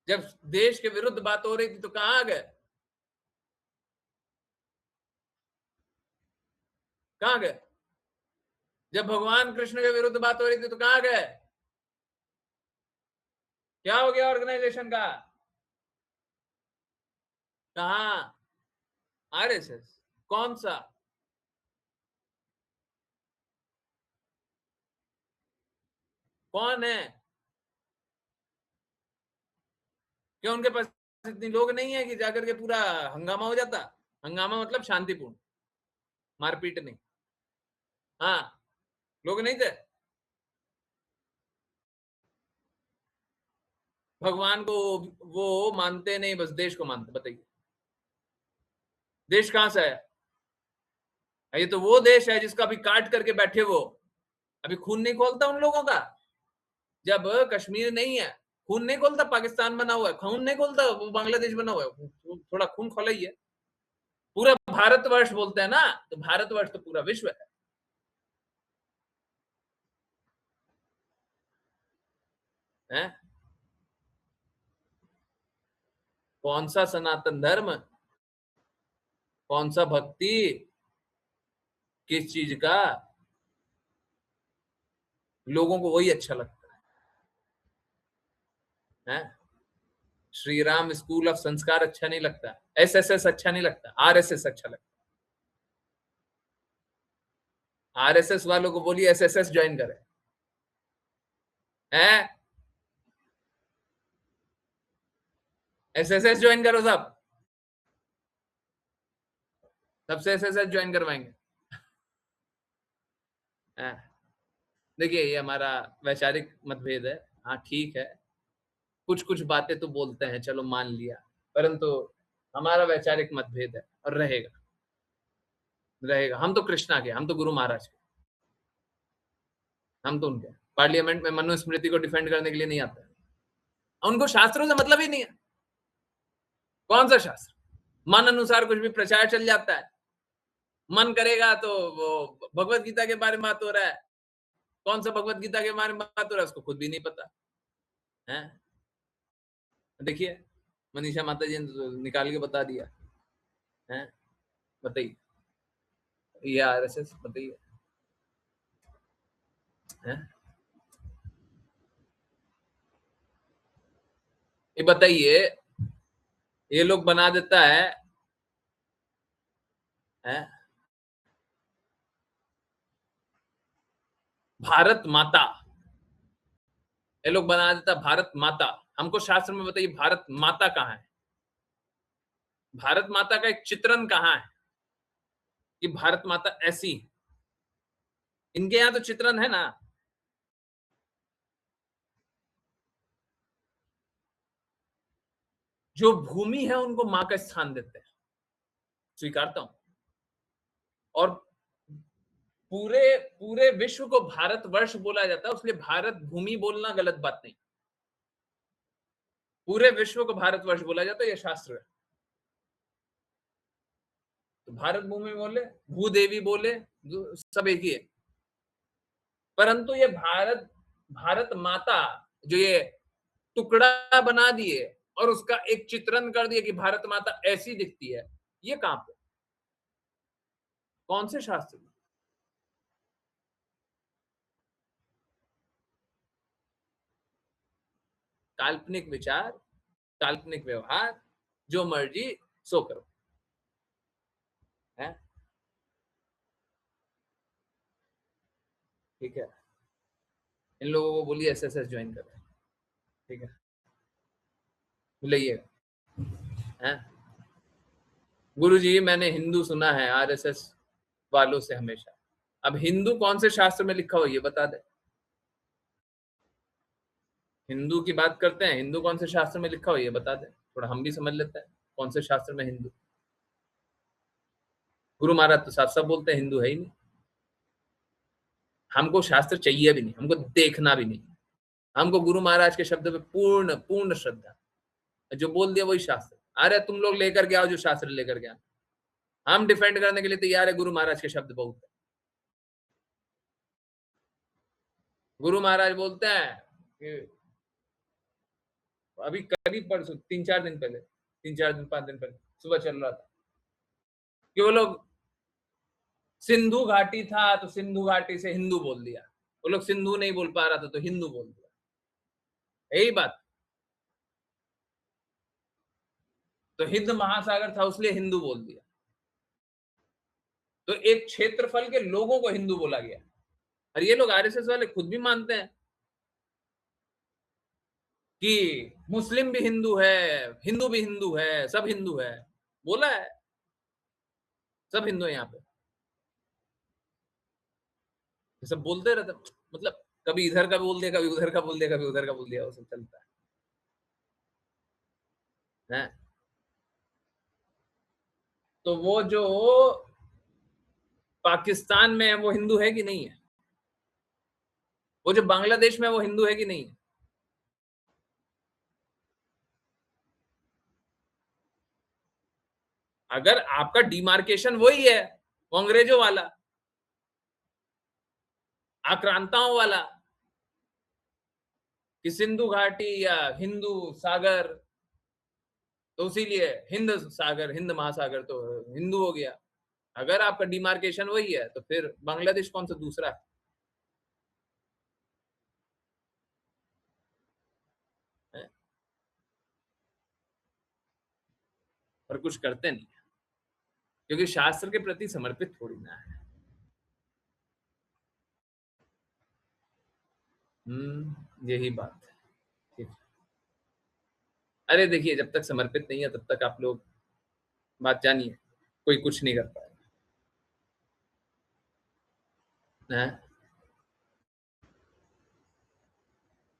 जब देश के विरुद्ध बात हो रही थी तो कहां गए, कहां गए? जब भगवान कृष्ण के विरुद्ध बात हो रही थी तो कहां गए? क्या हो गया ऑर्गेनाइजेशन का? कहां? आरएसएस कौन सा? कौन है? क्या उनके पास इतनी लोग नहीं है कि जाकर के पूरा हंगामा हो जाता? हंगामा मतलब शांतिपूर्ण, मारपीट नहीं। हाँ, लोग नहीं थे। भगवान को वो मानते नहीं, बस देश को मानते। बताइए देश कहां से आया? ये तो वो देश है जिसका अभी काट करके बैठे वो। अभी खून नहीं खोलता उन लोगों का। जब कश्मीर नहीं है, खून नहीं खोलता। पाकिस्तान बना हुआ है, खून नहीं खोलता। वो बांग्लादेश बना हुआ है, थोड़ा खून खोला ही है। पूरा भारतवर्ष बोलते हैं ना, तो भारतवर्ष तो पूरा विश्व है। हैं? कौन सा सनातन धर्म, कौन सा भक्ति, किस चीज का, लोगों को वही अच्छा लगता है। श्री राम स्कूल ऑफ संस्कार अच्छा नहीं लगता, एसएसएस अच्छा नहीं लगता, आरएसएस अच्छा लगता। आरएसएस वालों को बोलिए एसएसएस ज्वाइन करें, हैं? एसएसएस ज्वाइन करो, सबसे एसएसएस ज्वाइन करवाएंगे। देखिए, ये हमारा वैचारिक मतभेद है। हाँ ठीक है, कुछ कुछ बातें तो बोलते हैं, चलो मान लिया, परंतु हमारा वैचारिक मतभेद है और रहेगा रहेगा। हम तो कृष्णा के, हम तो गुरु महाराज के, हम तो उनके पार्लियामेंट में मनुस्मृति को डिफेंड करने के लिए नहीं आते। उनको शास्त्रों से मतलब ही नहीं है। कौन सा शास्त्र? मन अनुसार कुछ भी प्रचार चल जाता है। मन करेगा तो वो भगवत गीता के बारे में बात हो रहा है, कौन सा भगवत गीता के बारे में बात हो रहा है उसको खुद भी नहीं पता है। देखिए, मनीषा माता जी ने निकाल के बता दिया है। बताइए, ये आरएसएस, बताइए ये बताइए, ये लोग बना देता है भारत माता, ये लोग बना देता भारत माता। हमको शास्त्र में बताइए भारत माता कहाँ है? भारत माता का एक चित्रण कहाँ है कि भारत माता ऐसी? इनके यहाँ तो चित्रण है ना। जो भूमि है उनको मां का स्थान देते हैं, स्वीकारता हूं। और पूरे पूरे विश्व को भारतवर्ष बोला जाता है, इसलिए भारत भूमि बोलना गलत बात नहीं। पूरे विश्व को भारतवर्ष बोला जाता है, यह शास्त्र है। तो भारत भूमि बोले, भूदेवी बोले, सब एक ही है। परंतु ये भारत माता जो ये टुकड़ा बना दिए और उसका एक चित्रण कर दिया कि भारत माता ऐसी दिखती है, ये कहां पे, कौन से शास्त्र में? काल्पनिक विचार, काल्पनिक व्यवहार, जो मर्जी सो करो है। ठीक है, इन लोगों को बोलिए एसएसएस ज्वाइन करें, ठीक है, बुलाइएगा। गुरुजी, मैंने हिंदू सुना है आरएसएस वालों से हमेशा। अब हिंदू कौन से शास्त्र में लिखा हो ये बता दे। हिंदू की बात करते हैं, हिंदू कौन से शास्त्र में लिखा हो ये बता दे, थोड़ा हम भी समझ लेते हैं कौन से शास्त्र में हिंदू। गुरु महाराज तो साफ साफ बोलते हैं हिंदू है ही नहीं। हमको शास्त्र चाहिए भी नहीं, हमको देखना भी नहीं। हमको गुरु महाराज के शब्द पे पूर्ण पूर्ण श्रद्धा, जो बोल दिया वही शास्त्र। अरे तुम लोग लेकर के आओ जो शास्त्र लेकर के आओ, हम डिफेंड करने के लिए तैयार है। गुरु महाराज के शब्द बहुत है। गुरु महाराज बोलते हैं कि अभी करीब परसों 3-4 दिन पहले, 3-4 दिन 5 दिन पहले सुबह चल रहा था कि वो लोग सिंधु घाटी था तो सिंधु घाटी से हिंदू बोल दिया, वो लोग सिंधु नहीं बोल पा रहा था तो हिंदू बोल दिया। यही बात। तो हिंद महासागर था उसलिए हिंदू बोल दिया। तो एक क्षेत्रफल के लोगों को हिंदू बोला गया। और ये लोग आरएसएस वाले खुद भी मानते हैं कि मुस्लिम भी हिंदू है, हिंदू भी हिंदू है, सब हिंदू है, बोला है, सब हिंदू है यहाँ पे। सब बोलते रहते, मतलब कभी इधर का बोल दिया, कभी उधर का बोल दिया, कभी उधर का बोल दिया, वो सब चलता है। तो वो जो पाकिस्तान में है वो हिंदू है कि नहीं है? वो जो बांग्लादेश में है वो हिंदू है कि नहीं है? अगर आपका डिमार्केशन वही है, अंग्रेजों वाला, आक्रांताओं वाला, कि सिंधु घाटी या हिंदू सागर, तो इसीलिए हिंद सागर, हिंद महासागर तो हिंदू हो गया। अगर आपका डिमार्केशन वही है तो फिर बांग्लादेश कौन सा दूसरा है? और कुछ करते नहीं है, क्योंकि शास्त्र के प्रति समर्पित थोड़ी ना है। यही बात है। ठीक है। अरे देखिए, जब तक समर्पित नहीं है तब तक आप लोग बात जानिए, कोई कुछ नहीं कर पाएगा।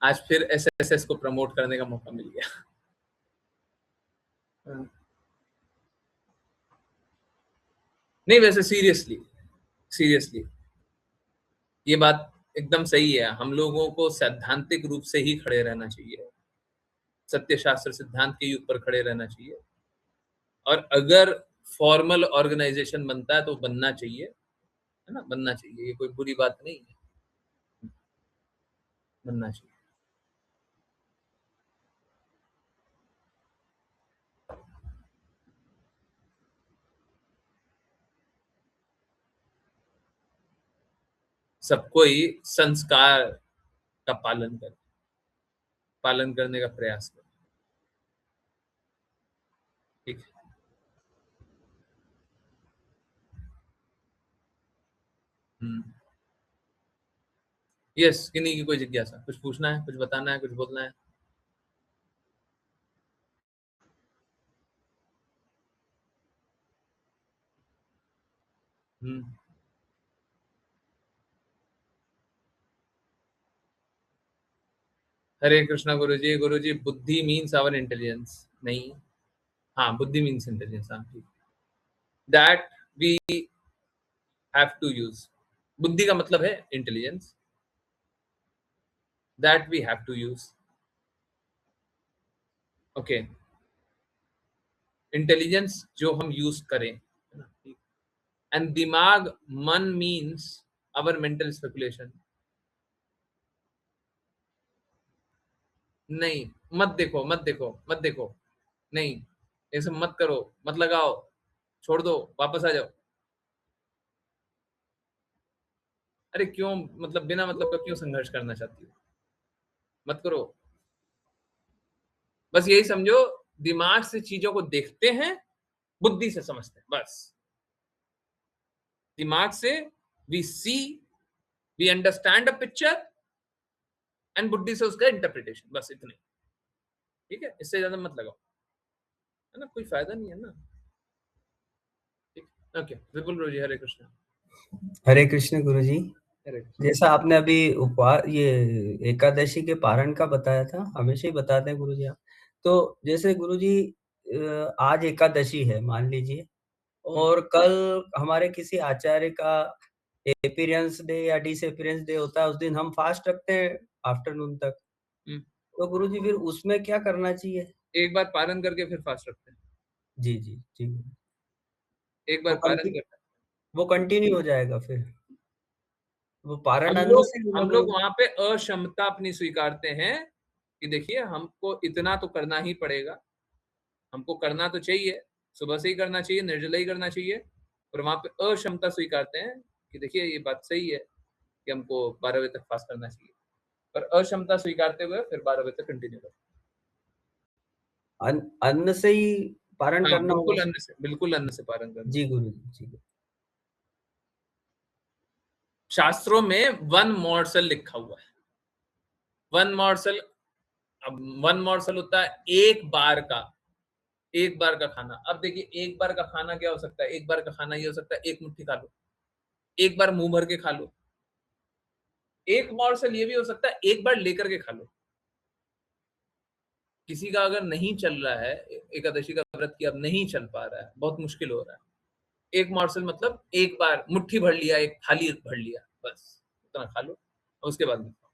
आज फिर एसएसएस को प्रमोट करने का मौका मिल गया। नहीं, वैसे सीरियसली ये बात एकदम सही है। हम लोगों को सैद्धांतिक रूप से ही खड़े रहना चाहिए, सत्य शास्त्र सिद्धांत के ऊपर खड़े रहना चाहिए। और अगर फॉर्मल ऑर्गेनाइजेशन बनता है तो बनना चाहिए, है ना, बनना चाहिए। ये कोई बुरी बात नहीं है, बनना चाहिए। सबको ही संस्कार का पालन करने का प्रयास करें। ठीक है। यस, किन्हीं की कोई जिज्ञासा, कुछ पूछना है, कुछ बताना है, कुछ बोलना है? हरे कृष्णा गुरुजी। गुरुजी, बुद्धि मीन्स आवर इंटेलिजेंस नहीं? हाँ, बुद्धि मीन्स इंटेलिजेंस। हाँ, ठीक। That we have to use. बुद्धि का मतलब है intelligence. That we have to use. Okay, intelligence जो हम यूज करें, है ना? एंड दिमाग, मन मीन्स आवर मेंटल स्पेकुलेशन। नहीं, मत देखो, नहीं, ऐसे मत करो, मत लगाओ, छोड़ दो, वापस आ जाओ। अरे क्यों, मतलब बिना मतलब का क्यों संघर्ष करना चाहती हो? मत करो। बस यही समझो, दिमाग से चीजों को देखते हैं, बुद्धि से समझते हैं, बस। दिमाग से we see, we understand a picture, and बुद्धि से उसका इंटरप्रिटेशन, बस इतने। ठीक है, इससे ज्यादा मत लगाओ, है ना, कोई फायदा नहीं है ना। ठीक, ओके। विपुल गुरुजी, हरे कृष्ण। हरे कृष्ण गुरुजी। हरे कृष्ण। जैसा आपने अभी उपवास, ये एकादशी के पारण का बताया था, हमेशा ही बताते हैं गुरुजी आप। तो जैसे गुरुजी आज एकादशी है मान लीजिए, और कल हमारे किसी आचार्य का अपीयरेंस डे या डिसअपीयरेंस डे होता है, उस दिन हम फास्ट रखते हैं आफ्टरनून तक। तो गुरुजी फिर उसमें क्या करना चाहिए? एक बार पारण करके फिर फास्ट रखते हैं। जी जी जी। एक बार पारण करते हैं, वो कंटिन्यू हो जाएगा फिर, वो पारण हम अन्न लोग से हम लोग वहां पे अक्षमता अपनी स्वीकारते हैं कि देखिए, हमको इतना तो करना ही पड़ेगा, हमको करना तो चाहिए, सुबह से ही करना चाहिए, निर्जला ही करना चाहिए। और वहां पे अक्षमता स्वीकारते हैं कि देखिए, ये बात सही है कि हमको 12 बजे तक फास्ट करना चाहिए, पर अक्षमता स्वीकारते हुए फिर 12 बजे तक कंटिन्यू करते अन्न से ही पारण हैं। हाँ, करना होगा। बिल्कुल अन्न से पारण करना। जी गुरु जी। शास्त्रों में वन मॉर्सल लिखा हुआ है। वन मॉर्सल, अब वन मॉर्सल होता है एक बार का खाना। अब देखिए, एक बार का खाना क्या हो सकता है? एक बार का खाना ये हो सकता है, एक मुट्ठी खा लो, एक बार मुंह भर के खा लो। एक मॉर्सल ये भी हो सकता है, एक बार लेकर के खा लो। किसी का अगर नहीं चल रहा है, एकादशी का व्रत किया, अब नहीं चल पा रहा है, बहुत मुश्किल हो रहा है, एक मॉर्सल मतलब एक बार मुट्ठी भर लिया, एक थाली भर लिया, बस उतना खा लो, और उसके बाद मत खाओ,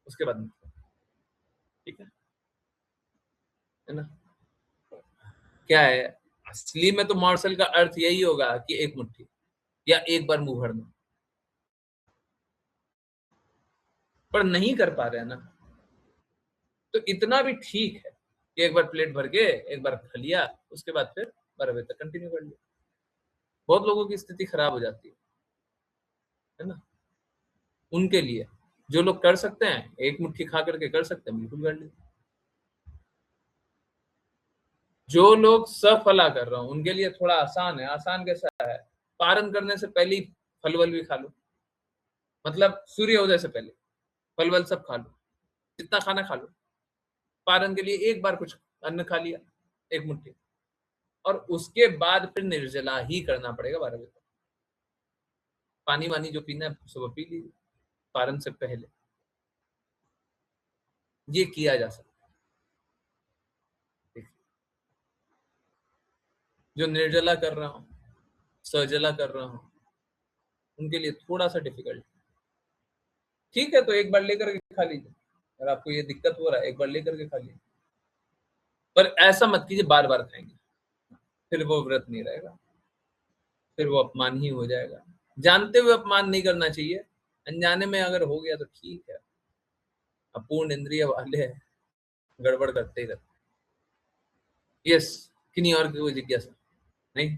उसके बाद मत खाओ। ठीक है ना? क्या है असली में? तो मॉर्सल का अर्थ यही होगा कि एक मुट्ठी या एक बार मुंह भरना, पर नहीं कर पा रहे हैं ना। तो इतना भी ठीक है कि एक बार प्लेट भर के एक बार खा लिया, उसके बाद फिर 12 बजे तक कंटिन्यू कर लिया। बहुत लोगों की स्थिति खराब हो जाती है ना। उनके लिए जो लोग कर सकते हैं, एक मुट्ठी खा करके कर सकते हैं, बिल्कुल कर लीजिए। जो लोग सफला कर रहा हूं उनके लिए थोड़ा आसान है। आसान कैसा है? पारण करने से पहले ही फल वल भी खा लो, मतलब सूर्योदय से पहले फल वल सब खा लो, जितना खाना खा लो। पारण के लिए एक बार कुछ अन्न खा लिया, एक मुट्ठी, और उसके बाद फिर निर्जला ही करना पड़ेगा 12 बजे तक। पानी वानी जो पीना है सुबह पी लीजिए पारण से पहले। ये किया जा सकता है। देखिए, जो निर्जला कर रहा हूं, सजला कर रहा हूं, उनके लिए थोड़ा सा डिफिकल्ट। ठीक है, तो एक बार लेकर के खा लीजिए। अगर आपको ये दिक्कत हो रहा है, एक बार लेकर के खा लीजिए, पर ऐसा मत कीजिए बार बार खाएंगे, फिर वो व्रत नहीं रहेगा, फिर वो अपमान ही हो जाएगा। जानते हुए अपमान नहीं करना चाहिए, अनजाने में अगर हो गया तो ठीक है। अपूर्ण इंद्रिय वाले हैं, गड़बड़ करते ही रहते। यस, किन्हीं और की कोई जिज्ञासा नहीं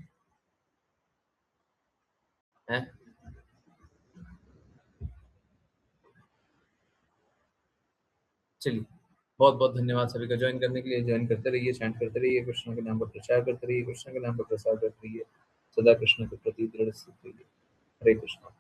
है? चलिए, बहुत बहुत धन्यवाद सभी का ज्वाइन करने के लिए। ज्वाइन करते रहिए, चैंट करते रहिए, कृष्ण के नाम पर प्रचार करते रहिए, कृष्ण के नाम पर प्रसार करते रहिए, सदा कृष्ण के प्रति दृढ़ स्थित रहिए। हरे कृष्ण।